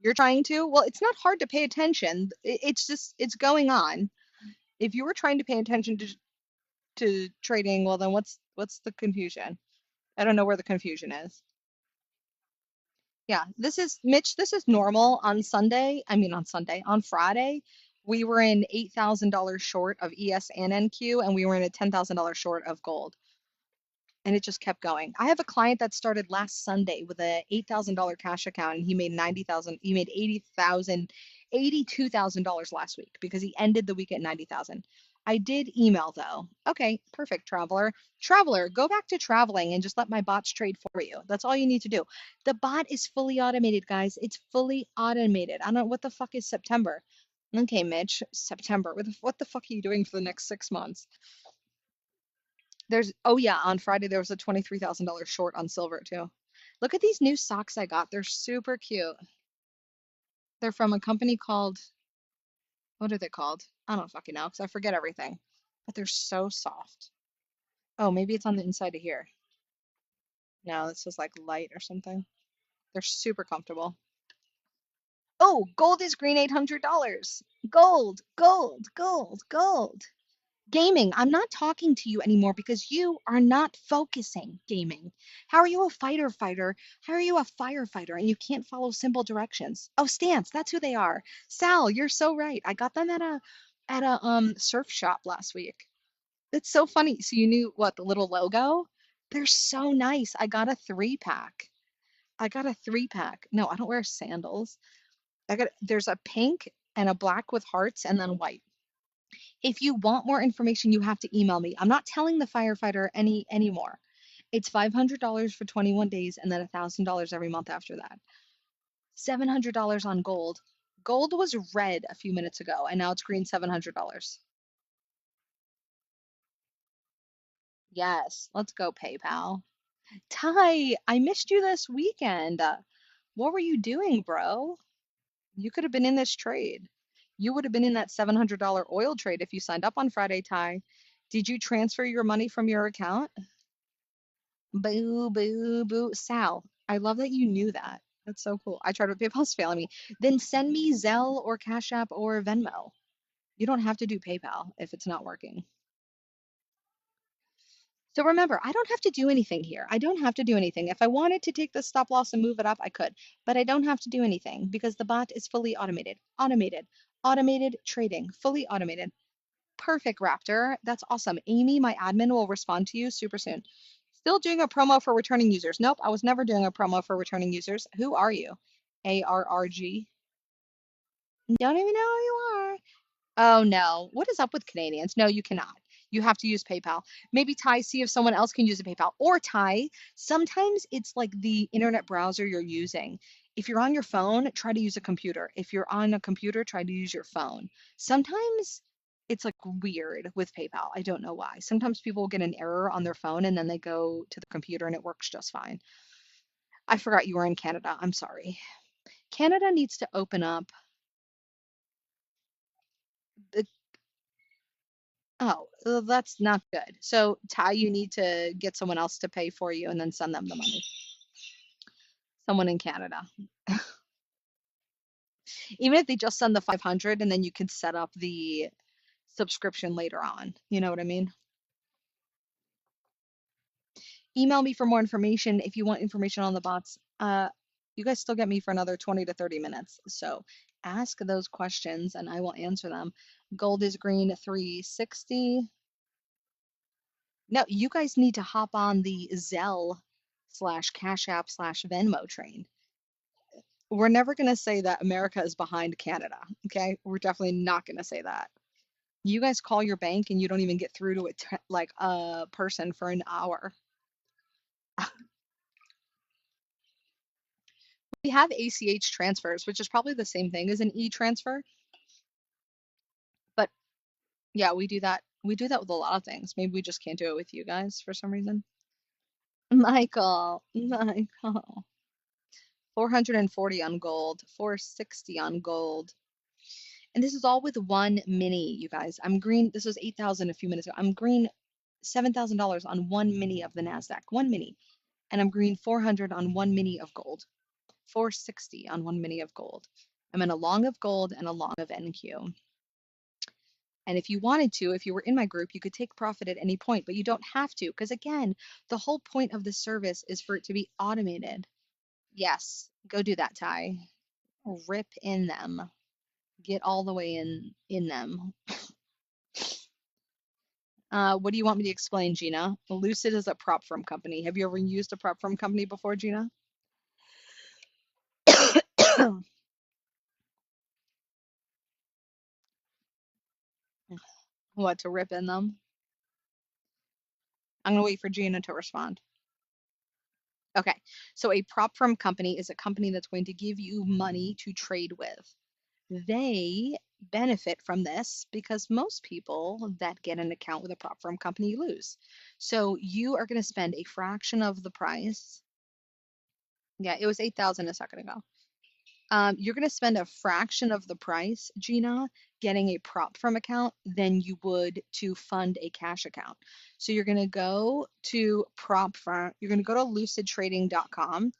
You're trying to? Well, it's not hard to pay attention. It's just it's going on. If you were trying to pay attention to trading, well then what's the confusion? I don't know where the confusion is. Yeah, this is Mitch, this is normal on Sunday. I mean on Sunday, on Friday We were in $8,000 short of ES and NQ, and we were in a $10,000 short of gold. And it just kept going. I have a client that started last Sunday with a $8,000 cash account, and he made 90,000, he made 80,000, $82,000 last week because he ended the week at 90,000. I did email though. Okay, perfect, Traveler. Traveler, go back to traveling and just let my bots trade for you. That's all you need to do. The bot is fully automated, guys. It's fully automated. I don't know what the fuck is September. Okay, Mitch, September. What the fuck are you doing for the next 6 months? There's, oh yeah, on Friday there was a $23,000 short on silver too. Look at these new socks I got. They're super cute. They're from a company called, what are they called? I don't fucking know because I forget everything. But they're so soft. Oh, maybe it's on the inside of here. No, this is like light or something. They're super comfortable. Oh, gold is green $800. Gold, gold, gold, gold. Gaming, I'm not talking to you anymore because you are not focusing. Gaming. How are you a fighter? How are you a firefighter and you can't follow simple directions? Oh, Stance, that's who they are. Sal, you're so right. I got them at a surf shop last week. It's so funny. So you knew what, the little logo? They're so nice. I got a 3-pack. I got a 3-pack. No, I don't wear sandals. There's a pink and a black with hearts and then white. If you want more information, you have to email me. I'm not telling the firefighter anymore. It's $500 for 21 days and then $1,000 every month after that. $700 on gold. Gold was red a few minutes ago and now it's green $700. Yes, let's go PayPal. Ty, I missed you this weekend. What were you doing, bro? You could have been in this trade. You would have been in that $700 oil trade if you signed up on Friday, Ty. Did you transfer your money from your account? Boo, boo, boo. Sal, I love that you knew that. That's so cool. I tried, but PayPal's failing me. Then send me Zelle or Cash App or Venmo. You don't have to do PayPal if it's not working. So remember, I don't have to do anything here. I don't have to do anything. If I wanted to take the stop loss and move it up, I could, but I don't have to do anything because the bot is fully automated. Automated trading, fully automated. Perfect, Raptor. That's awesome. Amy, my admin, will respond to you super soon. Still doing a promo for returning users. Nope, I was never doing a promo for returning users. Who are you? ARRG. Don't even know who you are. Oh no. What is up with Canadians? No, you cannot. You have to use PayPal. Maybe Ty, see if someone else can use a PayPal. Or Ty, sometimes it's like the internet browser you're using. If you're on your phone, try to use a computer. If you're on a computer, try to use your phone. Sometimes it's like weird with PayPal. I don't know why. Sometimes people get an error on their phone and then they go to the computer and it works just fine. I forgot you were in Canada. I'm sorry. Canada needs to open up the, oh, well, that's not good. So, Ty, you need to get someone else to pay for you and then send them the money. Someone in Canada. Even if they just send the 500 and then you can set up the subscription later on. You know what I mean? Email me for more information if you want information on the bots. You guys still get me for another 20 to 30 minutes. So ask those questions and I will answer them. Gold is green 360. No, you guys need to hop on the Zelle slash Cash App slash Venmo train. We're never going to say that America is behind Canada. Okay. We're definitely not going to say that. You guys call your bank and you don't even get through to like a person for an hour. We have ACH transfers, which is probably the same thing as an e-transfer. But yeah, we do that. We do that with a lot of things. Maybe we just can't do it with you guys for some reason. Michael. 440 on gold, 460 on gold. And this is all with one mini, you guys. I'm green. This was 8,000 a few minutes ago. I'm green $7,000 on one mini of the NASDAQ, one mini. And I'm green 400 on one mini of gold, 460 on one mini of gold. I'm in a long of gold and a long of NQ. And if you wanted to, if you were in my group, you could take profit at any point, but you don't have to, because again, the whole point of this service is for it to be automated. Yes, go do that, Ty. Rip in them. Get all the way in them. What do you want me to explain, Gina? Lucid is a prop firm company. Have you ever used a prop firm company before, Gina? What, to rip in them? I'm gonna wait for Gina to respond. Okay, so a prop firm company is a company that's going to give you money to trade with. They benefit from this because most people that get an account with a prop firm company lose. So you are going to spend a fraction of the price. Yeah, it was 8,000 a second ago. You're going to spend a fraction of the price, Gina, getting a prop firm account than you would to fund a cash account. So you're going to go to prop firm, you're going to go to lucidtrading.com.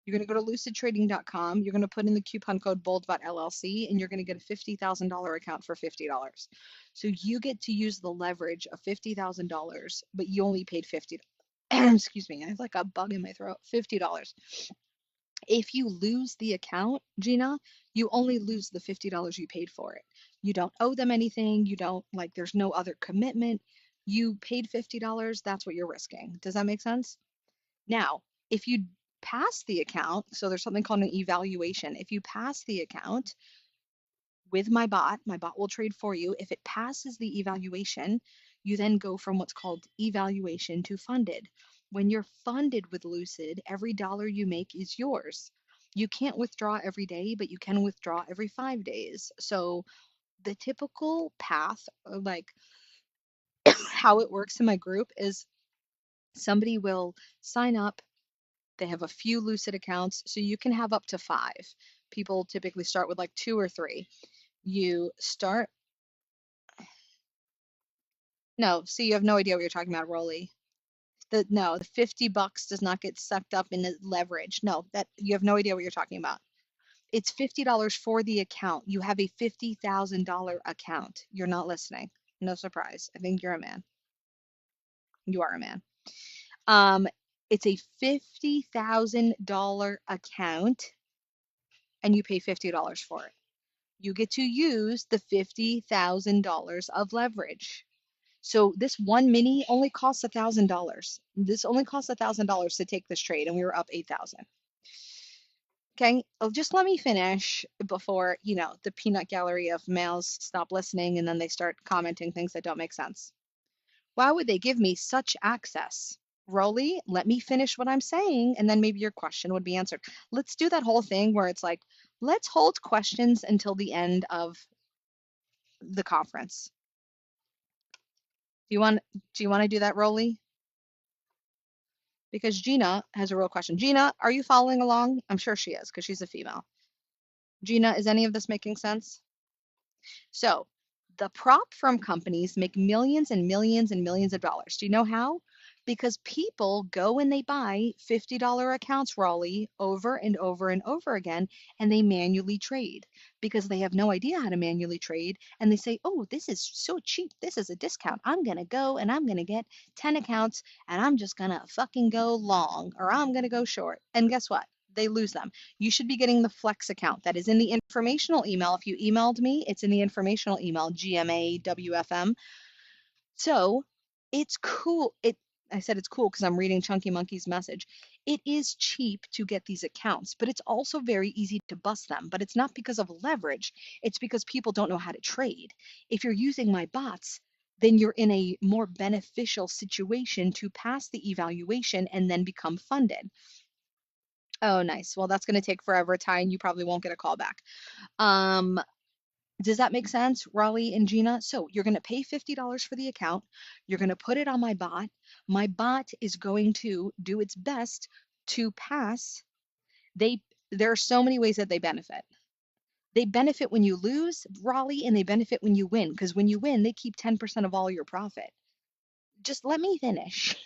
You're going to go to lucidtrading.com. You're going to put in the coupon code BOLDBOT LLC, and you're going to get a $50,000 account for $50. So you get to use the leverage of $50,000, but you only paid $50. Excuse me, I have like a bug in my throat. $50. If you lose the account, Gina, you only lose the $50 you paid for it. You don't owe them anything. You don't, like, there's no other commitment. You paid $50. That's what you're risking. Does that make sense? Now, if you pass the account, so there's something called an evaluation. If you pass the account with my bot will trade for you. If it passes the evaluation, you then go from what's called evaluation to funded. When you're funded with Lucid, every dollar you make is yours. You can't withdraw every day, but you can withdraw every 5 days. So the typical path, like how it works in my group, is somebody will sign up. They have a few Lucid accounts, so you can have up to 5. People typically start with like 2 or 3. You start, no, see, you have no idea what you're talking about, Rolly. No, the $50 does not get sucked up in the leverage. No, that you have no idea what you're talking about. It's $50 for the account. You have a $50,000 account. You're not listening. No surprise. I think you're a man. You are a man. It's a $50,000 account, and you pay $50 for it. You get to use the $50,000 of leverage. So this one mini only costs $1,000. This only costs $1,000 to take this trade, and we were up 8,000. Okay, just let me finish before, the peanut gallery of males stop listening and then they start commenting things that don't make sense. Why would they give me such access? Rolly, let me finish what I'm saying, and then maybe your question would be answered. Let's do that whole thing where it's like, let's hold questions until the end of the conference. Do you want to do that, Rolly? Because Gina has a real question. Gina, are you following along? I'm sure she is because she's a female. Gina, is any of this making sense? So the prop firm companies make millions and millions and millions of dollars. Do you know how? Because people go and they buy $50 accounts, Raleigh, over and over and over again, and they manually trade because they have no idea how to manually trade. And they say, oh, this is so cheap. This is a discount. I'm going to go and I'm going to get 10 accounts and I'm just going to fucking go long or I'm going to go short. And guess what? They lose them. You should be getting the Flex account. That is in the informational email. If you emailed me, it's in the informational email, GMAWFM. So it's cool. I said it's cool because I'm reading Chunky Monkey's message. It is cheap to get these accounts, but it's also very easy to bust them. But it's not because of leverage. It's because people don't know how to trade. If you're using my bots, then you're in a more beneficial situation to pass the evaluation and then become funded. Oh, nice. Well, that's going to take forever, Ty, and you probably won't get a call back. Does that make sense, Raleigh and Gina? So you're going to pay $50 for the account. You're going to put it on my bot. My bot is going to do its best to pass. There are so many ways that they benefit. They benefit when you lose, Raleigh, and they benefit when you win, because when you win, they keep 10% of all your profit. Just let me finish.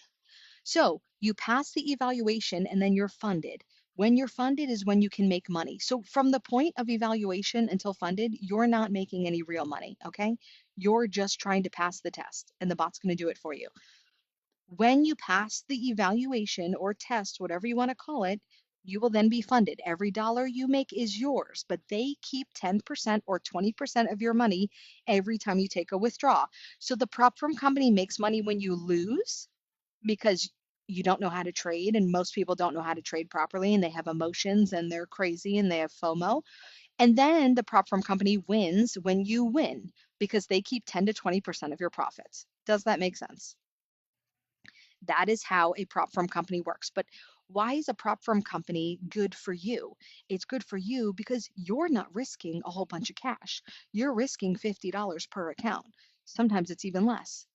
So you pass the evaluation and then you're funded. When you're funded is when you can make money. So from the point of evaluation until funded, you're not making any real money, okay? You're just trying to pass the test and the bot's going to do it for you. When you pass the evaluation or test, whatever you want to call it, You will then be funded. Every dollar you make is yours, but they keep 10% or 20% of your money every time you take a withdrawal. So the prop firm company makes money when you lose because you don't know how to trade, and most people don't know how to trade properly, and they have emotions and they're crazy and they have FOMO. And then the prop firm company wins when you win because they keep 10 to 20% of your profits. Does that make sense? That is how a prop firm company works. But why is a prop firm company good for you? It's good for you because you're not risking a whole bunch of cash. You're risking $50 per account. Sometimes it's even less.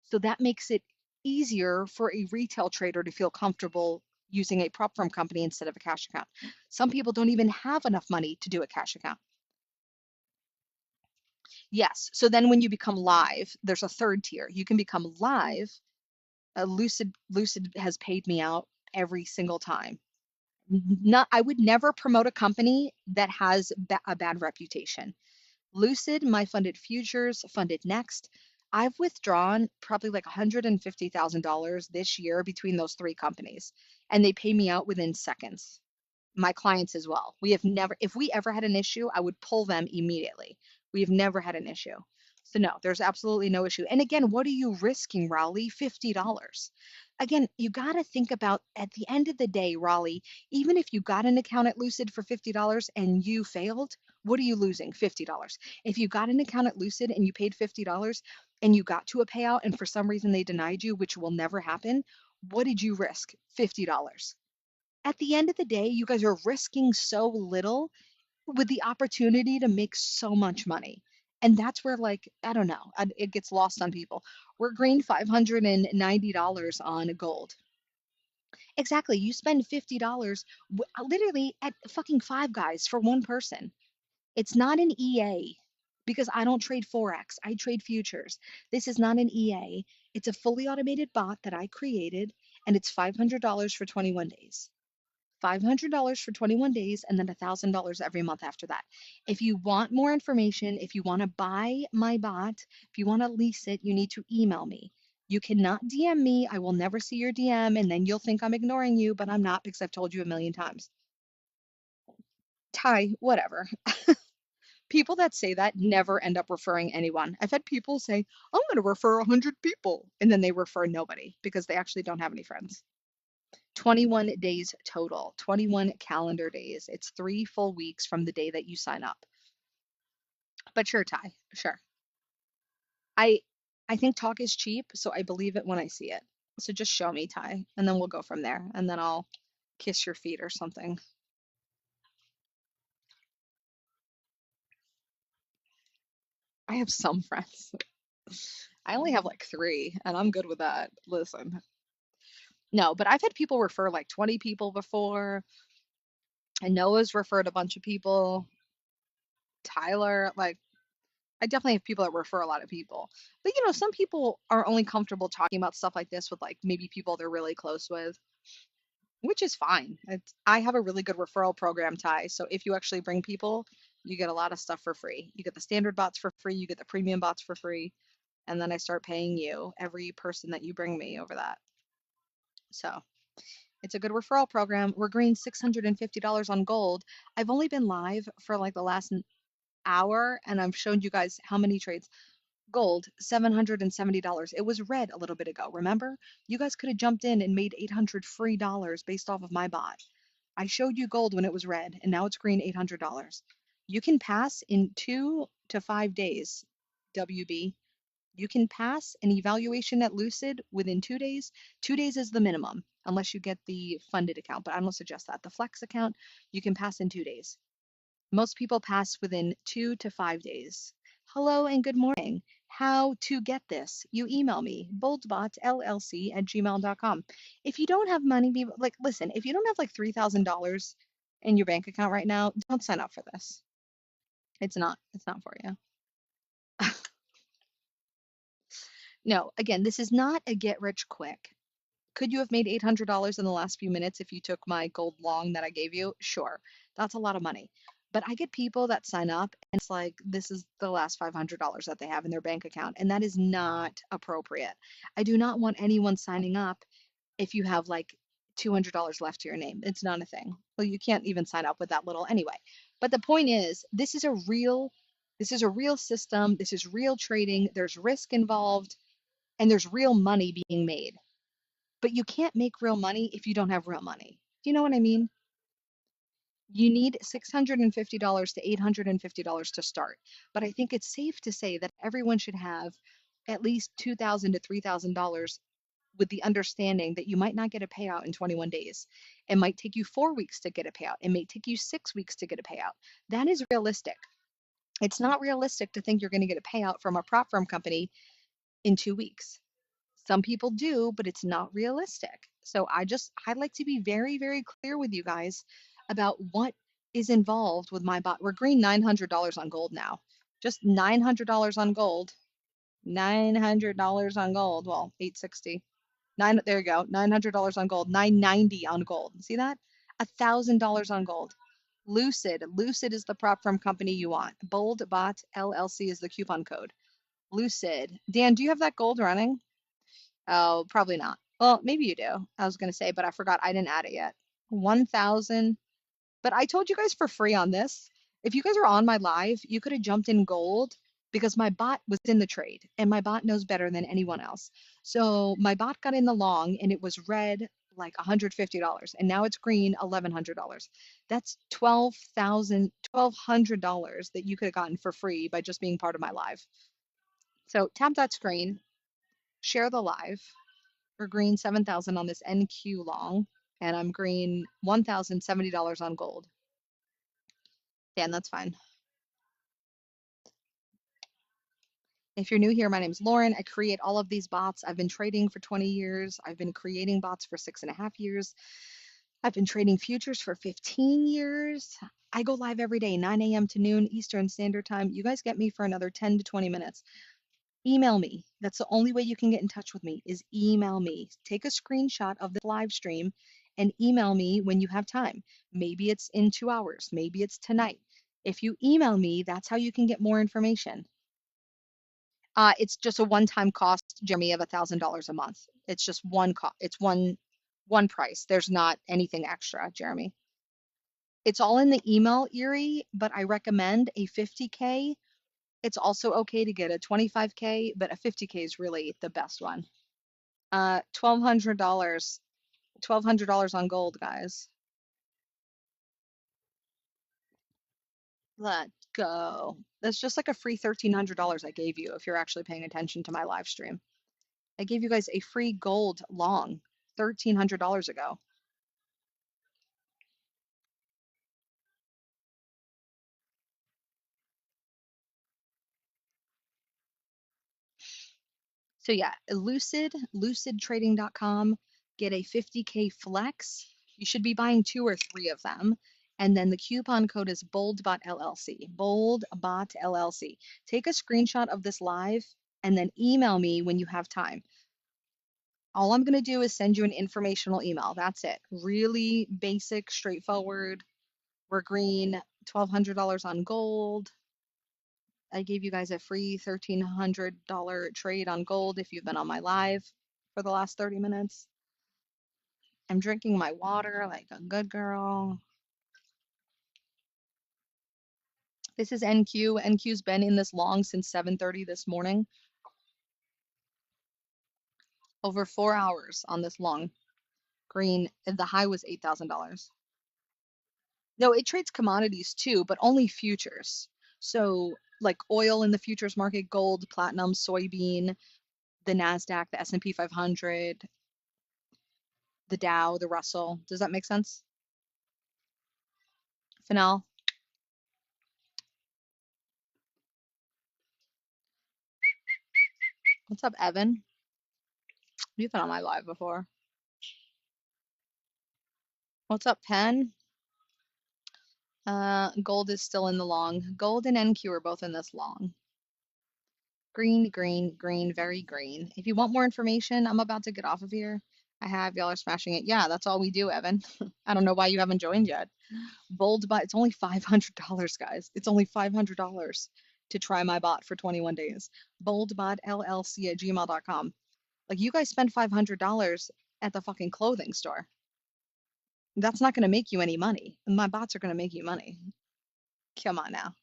So that makes it easier for a retail trader to feel comfortable using a prop firm company instead of a cash account. Some people don't even have enough money to do a cash account. Yes. So then when you become live, there's a third tier. You can become live. Lucid has paid me out every single time. Not, I would never promote a company that has a bad reputation. Lucid, my funded futures, funded next. I've withdrawn probably like $150,000 this year between those three companies, and they pay me out within seconds. My clients as well. We have never, if we ever had an issue, I would pull them immediately. We have never had an issue. So no, there's absolutely no issue. And again, what are you risking, Raleigh? $50. Again, you got to think about at the end of the day, Raleigh, even if you got an account at Lucid for $50 and you failed, what are you losing? $50. If you got an account at Lucid and you paid $50 and you got to a payout and for some reason they denied you, which will never happen, what did you risk? $50. At the end of the day, you guys are risking so little with the opportunity to make so much money. And that's where, like, I don't know, it gets lost on people. We're green $590 on gold. Exactly. You spend $50 literally at fucking Five Guys for one person. It's not an EA because I don't trade Forex. I trade futures. This is not an EA. It's a fully automated bot that I created, and it's $500 for 21 days. $500 for 21 days and then $1,000 every month after that. If you want more information, if you want to buy my bot, if you want to lease it, you need to email me. You cannot DM me. I will never see your DM, and then you'll think I'm ignoring you, but I'm not because I've told you a million times. Ty, whatever. People that say that never end up referring anyone. I've had people say, I'm going to refer 100 people, and then they refer nobody because they actually don't have any friends. 21 days total, 21 calendar days. It's 3 full weeks from the day that you sign up. But sure, Ty, sure. I I think talk is cheap, so I believe it when I see it. So just show me, Ty, and then we'll go from there. And then I'll kiss your feet or something. I have some friends. I only have like 3, and I'm good with that. Listen. No, but I've had people refer like 20 people before. And Noah's referred a bunch of people. Tyler, like I definitely have people that refer a lot of people. But some people are only comfortable talking about stuff like this with like maybe people they're really close with, which is fine. I have a really good referral program, Ty. So if you actually bring people, you get a lot of stuff for free. You get the standard bots for free, you get the premium bots for free, and then I start paying you every person that you bring me over that. So it's a good referral program. We're green $650 on gold. I've only been live for like the last hour, and I've shown you guys how many trades. Gold, $770. It was red a little bit ago. Remember? You guys could have jumped in and made 800 free dollars based off of my bot. I showed you gold when it was red, and now it's green $800. You can pass in 2 to 5 days, WB. You can pass an evaluation at Lucid within 2 days. 2 days is the minimum, unless you get the funded account, but I don't suggest that. The Flex account, you can pass in 2 days. Most people pass within 2 to 5 days. Hello and good morning. How to get this? You email me, boldbotllc@gmail.com. If you don't have money, like, listen, if you don't have like $3,000 in your bank account right now, don't sign up for this. It's not for you. No, again, this is not a get rich quick. Could you have made $800 in the last few minutes if you took my gold long that I gave you? Sure, that's a lot of money. But I get people that sign up and it's like this is the last $500 that they have in their bank account, and that is not appropriate. I do not want anyone signing up if you have like $200 left to your name. It's not a thing. Well, you can't even sign up with that little anyway. But the point is, this is a real system. This is real trading. There's risk involved and there's real money being made. But you can't make real money if you don't have real money. Do you know what I mean? You need $650 to $850 to start. But I think it's safe to say that everyone should have at least $2,000 to $3,000 with the understanding that you might not get a payout in 21 days. It might take you 4 weeks to get a payout. It may take you 6 weeks to get a payout. That is realistic. It's not realistic to think you're going to get a payout from a prop firm company in 2 weeks. Some people do, but it's not realistic. So I'd like to be very, very clear with you guys about what is involved with my bot. We're green $900 on gold now. Just $900 on gold. $900 on gold. Well, 860. There you go. $900 on gold. $990 on gold. See that? $1,000 on gold. Lucid. Lucid is the prop firm company you want. Bold Bot LLC is the coupon code. Lucid. Dan, do you have that gold running? Oh, probably not. Well, maybe you do. I was going to say, but I forgot I didn't add it yet. 1,000. But I told you guys for free on this. If you guys are on my live, you could have jumped in gold because my bot was in the trade and my bot knows better than anyone else. So my bot got in the long and it was red like $150 and now it's green $1,100. That's $1,200 that you could have gotten for free by just being part of my live. So tap that screen, share the live. We're green 7,000 on this NQ long, and I'm green $1,070 on gold. Dan, that's fine. If you're new here, my name is Lauren. I create all of these bots. I've been trading for 20 years. I've been creating bots for 6.5 years. I've been trading futures for 15 years. I go live every day, 9 a.m. to noon Eastern Standard Time. You guys get me for another 10 to 20 minutes. Email me. That's the only way you can get in touch with me is email me. Take a screenshot of the live stream and email me when you have time. Maybe it's in 2 hours. Maybe it's tonight. If you email me, that's how you can get more information. It's just a one-time cost, Jeremy, of $1,000 a month. It's just one cost. It's one price. There's not anything extra, Jeremy. It's all in the email, Erie, but I recommend a 50K. It's also okay to get a 25K, but a 50K is really the best one. $1,200 on gold, guys. Let's go. That's just like a free $1,300 I gave you if you're actually paying attention to my live stream. I gave you guys a free gold long $1,300 ago. So yeah, lucidtrading.com, get a 50K flex. You should be buying 2 or 3 of them. And then the coupon code is BoldBotLLC, BoldBotLLC. Take a screenshot of this live and then email me when you have time. All I'm going to do is send you an informational email. That's it. Really basic, straightforward. We're green, $1,200 on gold. I gave you guys a free $1,300 trade on gold if you've been on my live for the last 30 minutes. I'm drinking my water like a good girl. This is NQ. NQ's been in this long since 7:30 this morning. Over 4 hours on this long. Green, the high was $8,000. No, it trades commodities too, but only futures. So like oil in the futures market, gold, platinum, soybean, the NASDAQ, the S&P 500, the Dow, the Russell. Does that make sense? Finale. What's up, Evan? You've been on my live before. What's up, Penn? Gold is still in the long. Gold and NQ are both in this long. Green, green, green, very green. If you want more information, I'm about to get off of here. Y'all are smashing it. Yeah, that's all we do, Evan. I don't know why you haven't joined yet. Bold bot, it's only $500, guys. It's only $500 to try my bot for 21 days. BoldBotLLC@gmail.com. Like, you guys spend $500 at the fucking clothing store. That's not going to make you any money. My bots are going to make you money. Come on now.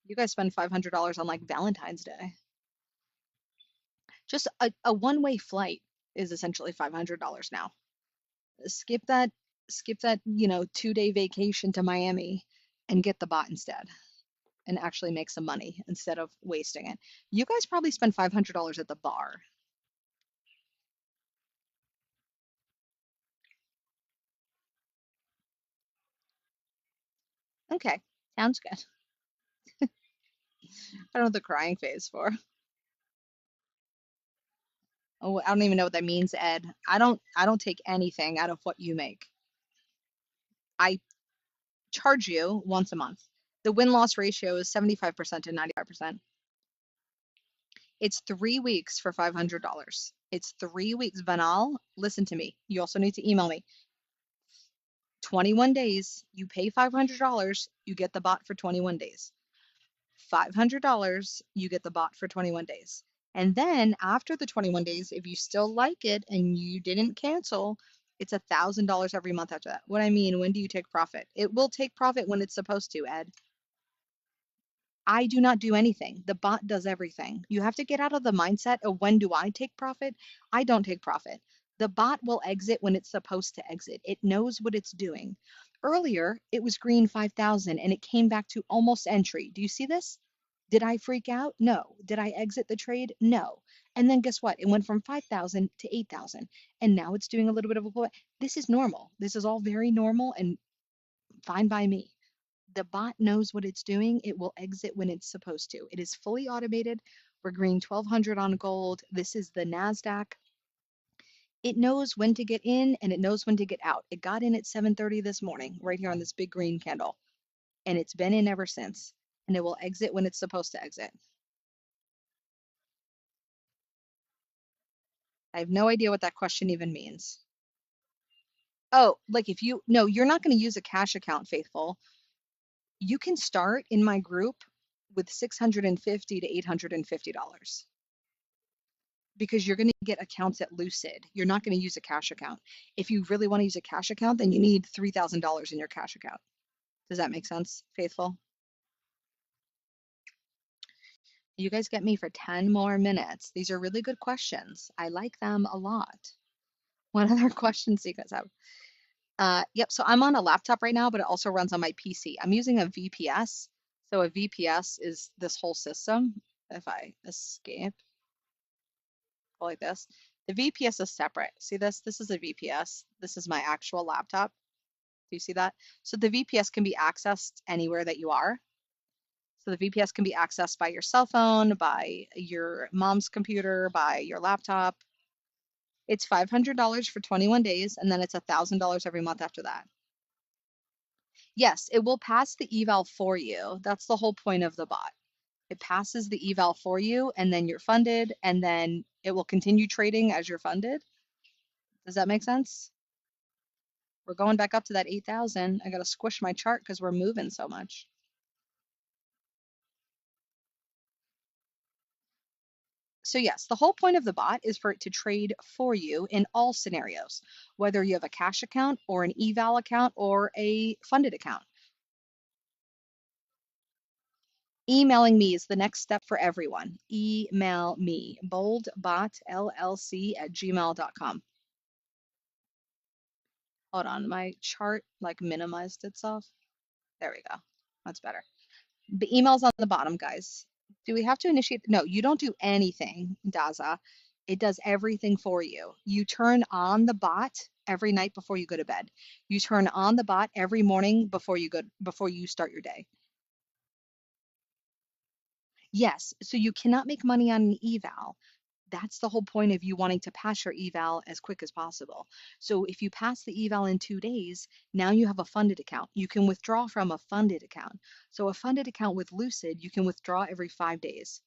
You guys spend $500 on like Valentine's Day. Just a one-way flight is essentially $500 now. Skip that, skip that, 2-day vacation to Miami and get the bot instead and actually make some money instead of wasting it. You guys probably spend $500 at the bar. Okay, sounds good. I don't know the crying face for. Oh, I don't even know what that means, Ed. I don't take anything out of what you make. I charge you once a month. The win-loss ratio is 75% to 95%. It's 3 weeks for $500. It's 3 weeks. Vanal, listen to me. You also need to email me. 21 days, you pay $500, you get the bot for 21 days. $500, you get the bot for 21 days. And then after the 21 days, if you still like it and you didn't cancel, it's $1,000 every month after that. What I mean, when do you take profit? It will take profit when it's supposed to, Ed. I do not do anything. The bot does everything. You have to get out of the mindset of when do I take profit? I don't take profit. The bot will exit when it's supposed to exit. It knows what it's doing. Earlier, it was green 5,000 and it came back to almost entry. Do you see this? Did I freak out? No. Did I exit the trade? No. And then guess what? It went from 5,000 to 8,000. And now it's doing a little bit of a pullback. This is normal. This is all very normal and fine by me. The bot knows what it's doing. It will exit when it's supposed to. It is fully automated. We're green 1200 on gold. This is the NASDAQ. It knows when to get in and it knows when to get out. It got in at 7:30 this morning, right here on this big green candle. And it's been in ever since. And it will exit when it's supposed to exit. I have no idea what that question even means. Oh, like no, you're not going to use a cash account, Faithful. You can start in my group with $650 to $850 because you're going to get accounts at Lucid. You're not going to use a cash account. If you really want to use a cash account, then you need $3,000 in your cash account. Does that make sense, Faithful? You guys get me for 10 more minutes. These are really good questions. I like them a lot. What other questions do you guys have? Yep, so I'm on a laptop right now, but it also runs on my PC. I'm using a VPS. So a VPS is this whole system. If I escape, go like this, the VPS is separate. See this? This is a VPS. This is my actual laptop. Do you see that? So the VPS can be accessed anywhere that you are. So the VPS can be accessed by your cell phone, by your mom's computer, by your laptop. It's $500 for 21 days, and then it's $1,000 every month after that. Yes, it will pass the eval for you. That's the whole point of the bot. It passes the eval for you, and then you're funded, and then it will continue trading as you're funded. Does that make sense? We're going back up to that 8,000. I got to squish my chart because we're moving so much. So yes, the whole point of the bot is for it to trade for you in all scenarios, whether you have a cash account or an eval account or a funded account. Emailing me is the next step for everyone. Email me, boldbotllc@gmail.com. Hold on, my chart like minimized itself. There we go. That's better. The email's on the bottom, guys. Do we have to initiate? No, you don't do anything, Daza. It does everything for you. You turn on the bot every night before you go to bed. You turn on the bot every morning before you start your day. Yes, so you cannot make money on an eval. That's the whole point of you wanting to pass your eval as quick as possible. So if you pass the eval in 2 days, now you have a funded account. You can withdraw from a funded account. So a funded account with Lucid, you can withdraw every 5 days.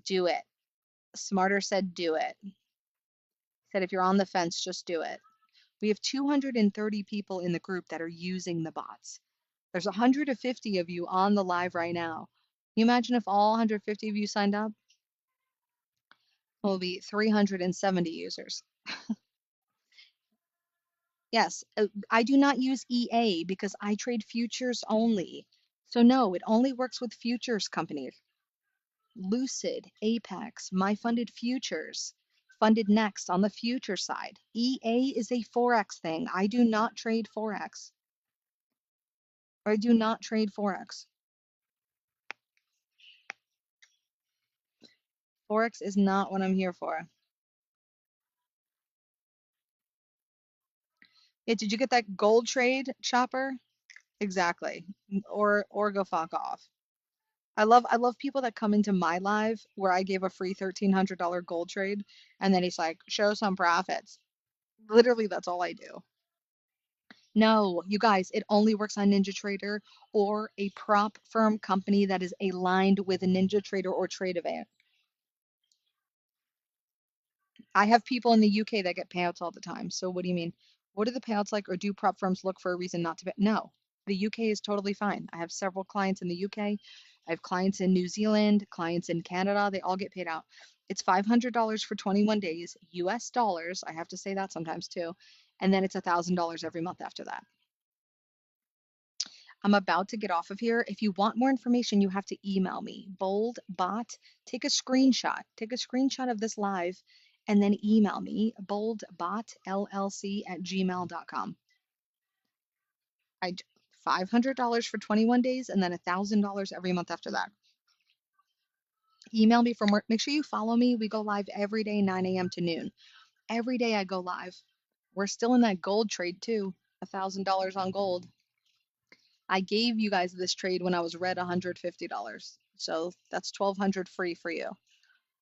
Do it. Smarter said do it. Said if you're on the fence, just do it. We have 230 people in the group that are using the bots. There's 150 of you on the live right now. Can you imagine if all 150 of you signed up? Will be 370 users. Yes, I do not use EA because I trade futures only. So no, it only works with futures companies. Lucid, Apex, my funded futures, funded next on the future side. EA is a Forex thing. I do not trade Forex. I do not trade Forex. Forex is not what I'm here for. Yeah, did you get that gold trade, Chopper? Exactly. Or go fuck off. I love people that come into my live where I gave a free $1,300 gold trade and then he's like, show some profits. Literally, that's all I do. No, you guys, it only works on NinjaTrader or a prop firm company that is aligned with a NinjaTrader or Tradevant. I have people in the UK that get payouts all the time. So what do you mean? What are the payouts like, or do prop firms look for a reason not to pay? No, the UK is totally fine. I have several clients in the UK. I have clients in New Zealand, clients in Canada. They all get paid out. It's $500 for 21 days, US dollars. I have to say that sometimes too. And then it's $1,000 every month after that. I'm about to get off of here. If you want more information, you have to email me. Bold bot, take a screenshot. Take a screenshot of this live and then email me, boldbotllc@gmail.com. I $500 for 21 days and then $1,000 every month after that. Email me for more. Make sure you follow me. We go live every day, 9 a.m. to noon. Every day I go live. We're still in that gold trade too. $1,000 on gold. I gave you guys this trade when I was red $150. So that's 1,200 free for you.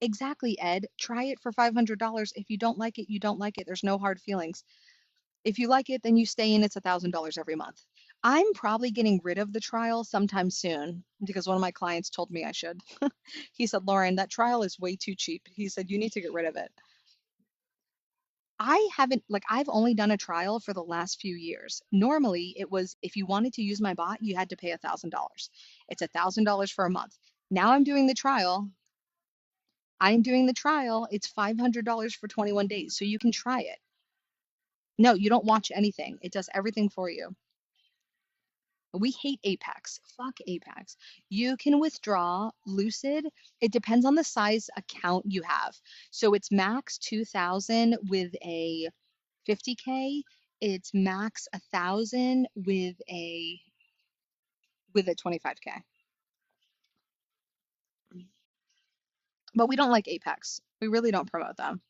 Exactly, Ed. Try it for $500. If you don't like it, you don't like it. There's no hard feelings. If you like it, then you stay in. It's $1,000 every month. I'm probably getting rid of the trial sometime soon because one of my clients told me I should. He said, Lauren, that trial is way too cheap. He said, you need to get rid of it. I haven't, like, I've only done a trial for the last few years. Normally, it was if you wanted to use my bot, you had to pay $1,000. It's $1,000 for a month. Now I'm doing the trial. I'm doing the trial. It's $500 for 21 days. So you can try it. No, you don't watch anything. It does everything for you. We hate Apex. Fuck Apex. You can withdraw Lucid. It depends on the size account you have. So it's max 2,000 with a 50K. It's max 1,000 with a 25K. But we don't like Apex. We really don't promote them.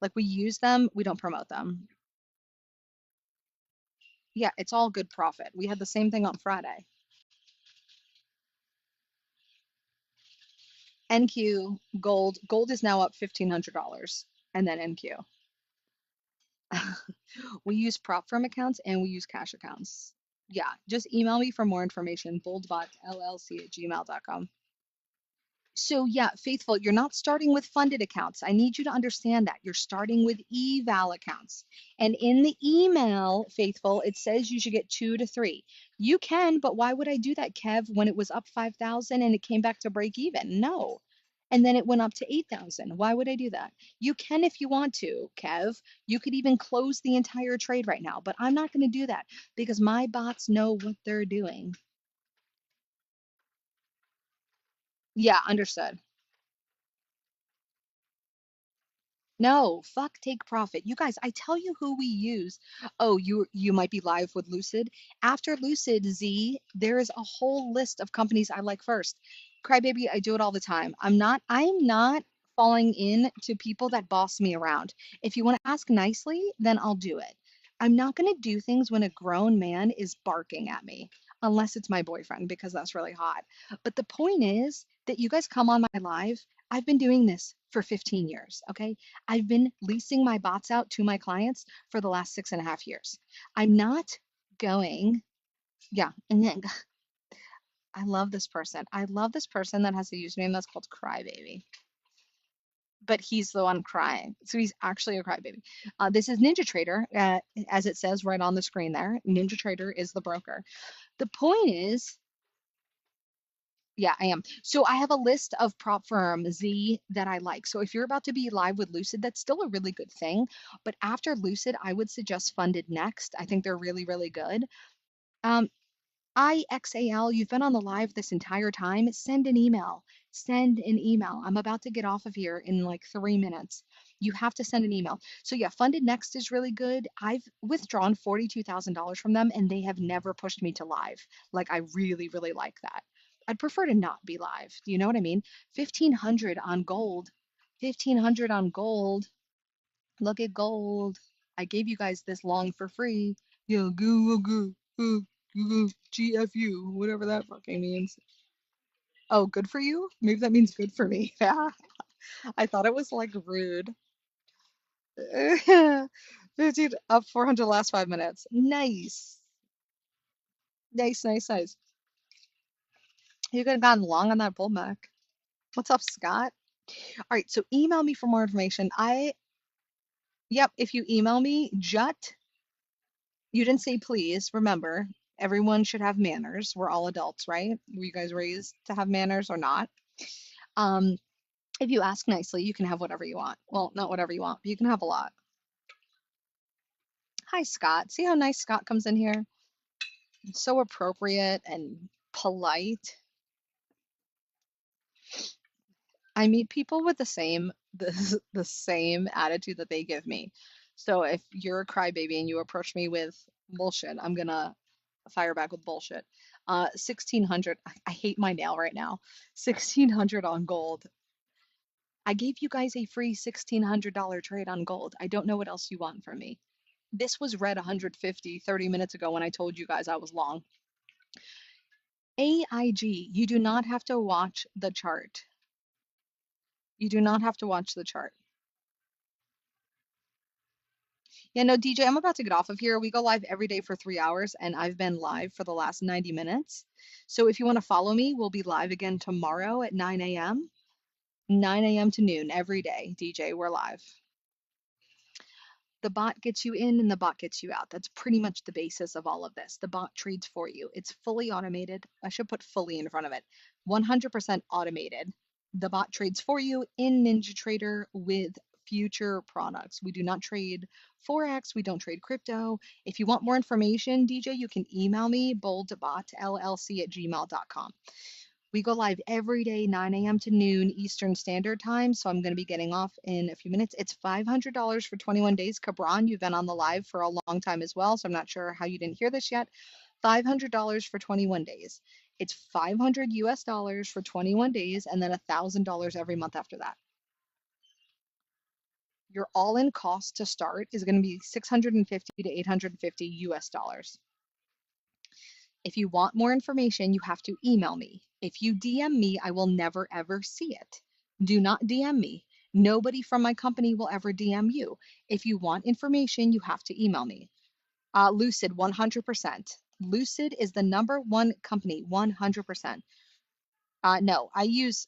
Like we use them, we don't promote them. Yeah, it's all good profit. We had the same thing on Friday. NQ gold. Gold is now up $1,500 and then NQ. We use prop firm accounts and we use cash accounts. Yeah, just email me for more information, boldbotllc@gmail.com. So yeah, Faithful, you're not starting with funded accounts. I need you to understand that. You're starting with eval accounts. And in the email, Faithful, it says you should get 2 to 3. You can, but why would I do that, Kev, when it was up 5,000 and it came back to break even? No. And then it went up to 8,000. Why would I do that? You can if you want to, Kev. You could even close the entire trade right now, but I'm not going to do that because my bots know what they're doing. Yeah, understood. No, fuck take profit. You guys, I tell you who we use. Oh, you might be live with Lucid. After Lucid Z, there is a whole list of companies I like first. Crybaby, I do it all the time. I'm not falling in to people that boss me around. If you want to ask nicely, then I'll do it. I'm not going to do things when a grown man is barking at me, unless it's my boyfriend, because that's really hot. But the point is that you guys come on my live. I've been doing this for 15 years, okay? I've been leasing my bots out to my clients for the last 6.5 years. I'm not going, yeah, and then I love this person. I love this person that has a username that's called Crybaby, but he's the one crying. So he's actually a crybaby. This is NinjaTrader, as it says right on the screen there. NinjaTrader is the broker. The point is, Yeah, I am. So I have a list of prop firm Z that I like. So if you're about to be live with Lucid, that's still a really good thing. But after Lucid, I would suggest Funded Next. I think they're really, really good. Um, IXAL, you've been on the live this entire time. Send an email. Send an email. I'm about to get off of here in like 3 minutes. You have to send an email. So yeah, Funded Next is really good. I've withdrawn $42,000 from them and they have never pushed me to live. Like I really, really like that. I'd prefer to not be live. Do you know what I mean? 1500 on gold. 1500 on gold. Look at gold. I gave you guys this long for free. Yo, GFU, whatever that fucking means. Oh, good for you? Maybe that means good for me. Yeah. I thought it was like rude. 15 up 400 last 5 minutes. Nice. Nice, nice, nice. You could have gotten long on that bullback. What's up, Scott? All right, so email me for more information. Yep, if you email me, Jut, you didn't say please. Remember, everyone should have manners. We're all adults, right? Were you guys raised to have manners or not? Um, if you ask nicely, you can have whatever you want. Well, not whatever you want, but you can have a lot. Hi, Scott. See how nice Scott comes in here? So appropriate and polite. I meet people with the same attitude that they give me. So if you're a crybaby and you approach me with bullshit, I'm gonna fire back with bullshit. 1600. I hate my nail right now. 1600 on gold. I gave you guys a free $1,600 trade on gold. I don't know what else you want from me. This was red 150 30 minutes ago when I told you guys I was long. AIG, you do not have to watch the chart. You do not have to watch the chart. Yeah, no, DJ, I'm about to get off of here. We go live every day for 3 hours, and I've been live for the last 90 minutes. So if you want to follow me, we'll be live again tomorrow at 9 a.m. 9 a.m. to noon every day. DJ, we're live. The bot gets you in and the bot gets you out. That's pretty much the basis of all of this. The bot trades for you. It's fully automated. I should put fully in front of it. 100% automated. The bot trades for you in NinjaTrader with future products. We do not trade Forex. We don't trade crypto. If you want more information, DJ, you can email me, boldbotllc@gmail.com. We go live every day, 9 a.m. to noon Eastern Standard Time. So I'm going to be getting off in a few minutes. It's $500 for 21 days. Cabran, you've been on the live for a long time as well. So I'm not sure how you didn't hear this yet. $500 for 21 days. It's 500 US dollars for 21 days and then $1,000 every month after that. Your all-in cost to start is going to be 650 to 850 US dollars. If you want more information, you have to email me. If you DM me, I will never ever see it. Do not DM me. Nobody from my company will ever DM you. If you want information, you have to email me. Lucid, 100%. Lucid is the #1 company, 100%. No, I use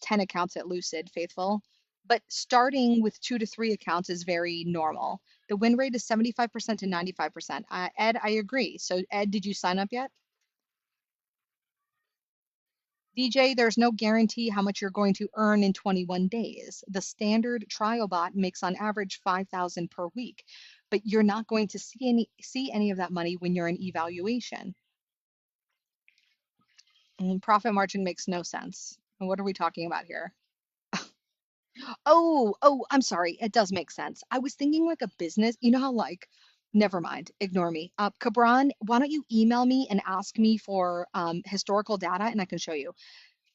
10 accounts at Lucid, Faithful, but starting with 2 to 3 accounts is very normal. The win rate is 75% to 95%. Ed, I agree. So Ed, did you sign up yet? DJ, there's no guarantee how much you're going to earn in 21 days. The standard trial bot makes on average 5,000 per week, but you're not going to see any of that money when you're in evaluation. And profit margin makes no sense. What are we talking about here? Oh, I'm sorry. It does make sense. I was thinking like a business. You know how like, never mind. Ignore me. Cabran, why don't you email me and ask me for historical data and I can show you.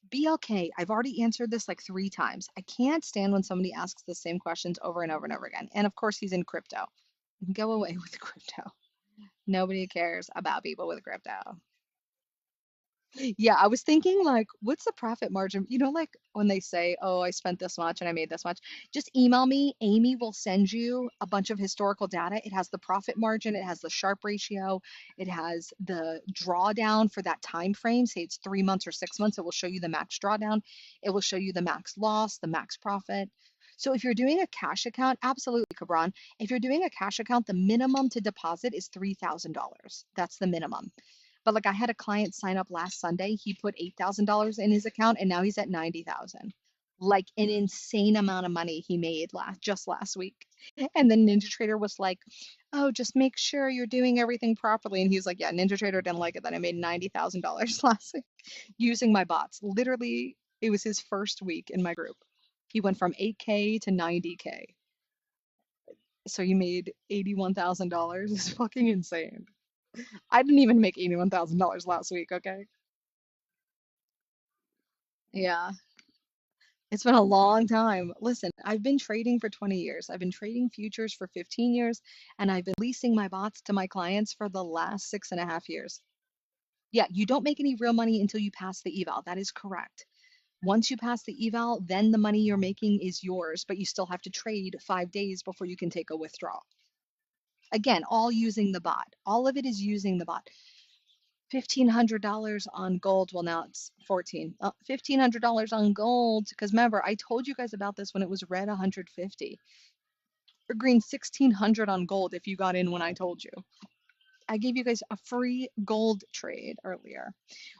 BLK, I've already answered this like 3 times. I can't stand when somebody asks the same questions over and over and over again. And of course, he's in crypto. Go away with crypto. Nobody cares about people with crypto. Yeah, I was thinking like, what's the profit margin? You know, like when they say, oh, I spent this much and I made this much, just email me. Amy will send you a bunch of historical data. It has the profit margin, it has the Sharpe ratio, it has the drawdown for that time frame. Say it's 3 months or 6 months, it will show you the max drawdown, it will show you the max loss, the max profit. So if you're doing a cash account, absolutely, Cabran. If you're doing a cash account, the minimum to deposit is $3,000. That's the minimum. But like I had a client sign up last Sunday. He put $8,000 in his account and now he's at 90,000. Like an insane amount of money he made last week. And then NinjaTrader was like, "Oh, just make sure you're doing everything properly." And he was like, "Yeah, NinjaTrader didn't like it that I made $90,000 last week using my bots." Literally, it was his first week in my group. He went from 8K to 90K. So he made $81,000. It's fucking insane. I didn't even make $81,000 last week, okay? Yeah. It's been a long time. Listen, I've been trading for 20 years. I've been trading futures for 15 years, and I've been leasing my bots to my clients for the last 6.5 years. Yeah, you don't make any real money until you pass the eval. That is correct. Once you pass the eval, then the money you're making is yours, but you still have to trade 5 days before you can take a withdrawal. Again, all using the bot. All of it is using the bot. $1,500 on gold. Well, now it's 14. $1,500 on gold. Because remember, I told you guys about this when it was red 150. Or green 1,600 on gold if you got in when I told you. I gave you guys a free gold trade earlier.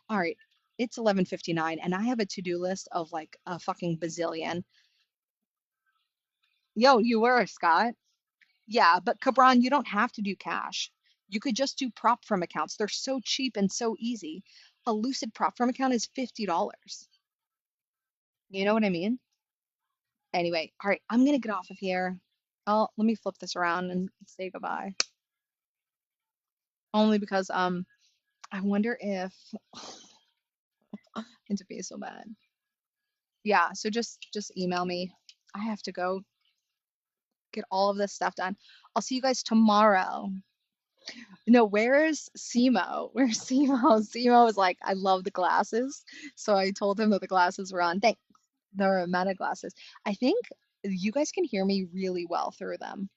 All right, it's 11:59, and I have a to-do list of like a fucking bazillion. Yo, you were, Scott. Yeah, but Cabron, you don't have to do cash. You could just do prop firm accounts. They're so cheap and so easy. A Lucid prop firm account is $50. You know what I mean? Anyway, all right, I'm gonna get off of here. Oh, let me flip this around and say goodbye. Only because I wonder if it's be so bad. Yeah, so just email me. I have to go get all of this stuff done. I'll see you guys tomorrow. No, where's Simo? Where's Simo? Simo was like, I love the glasses. So I told him that the glasses were on. Thanks. They're Meta glasses. I think you guys can hear me really well through them.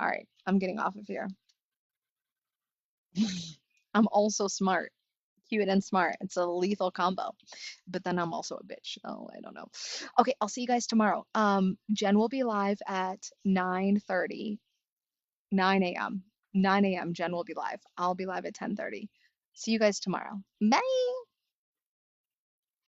All right, I'm getting off of here. I'm also smart. Cute and smart. It's a lethal combo. But then I'm also a bitch. Oh, I don't know. Okay, I'll see you guys tomorrow. Jen will be live at 9:30, 9 a.m. 9 a.m. Jen will be live. I'll be live at 10:30. See you guys tomorrow. Bye.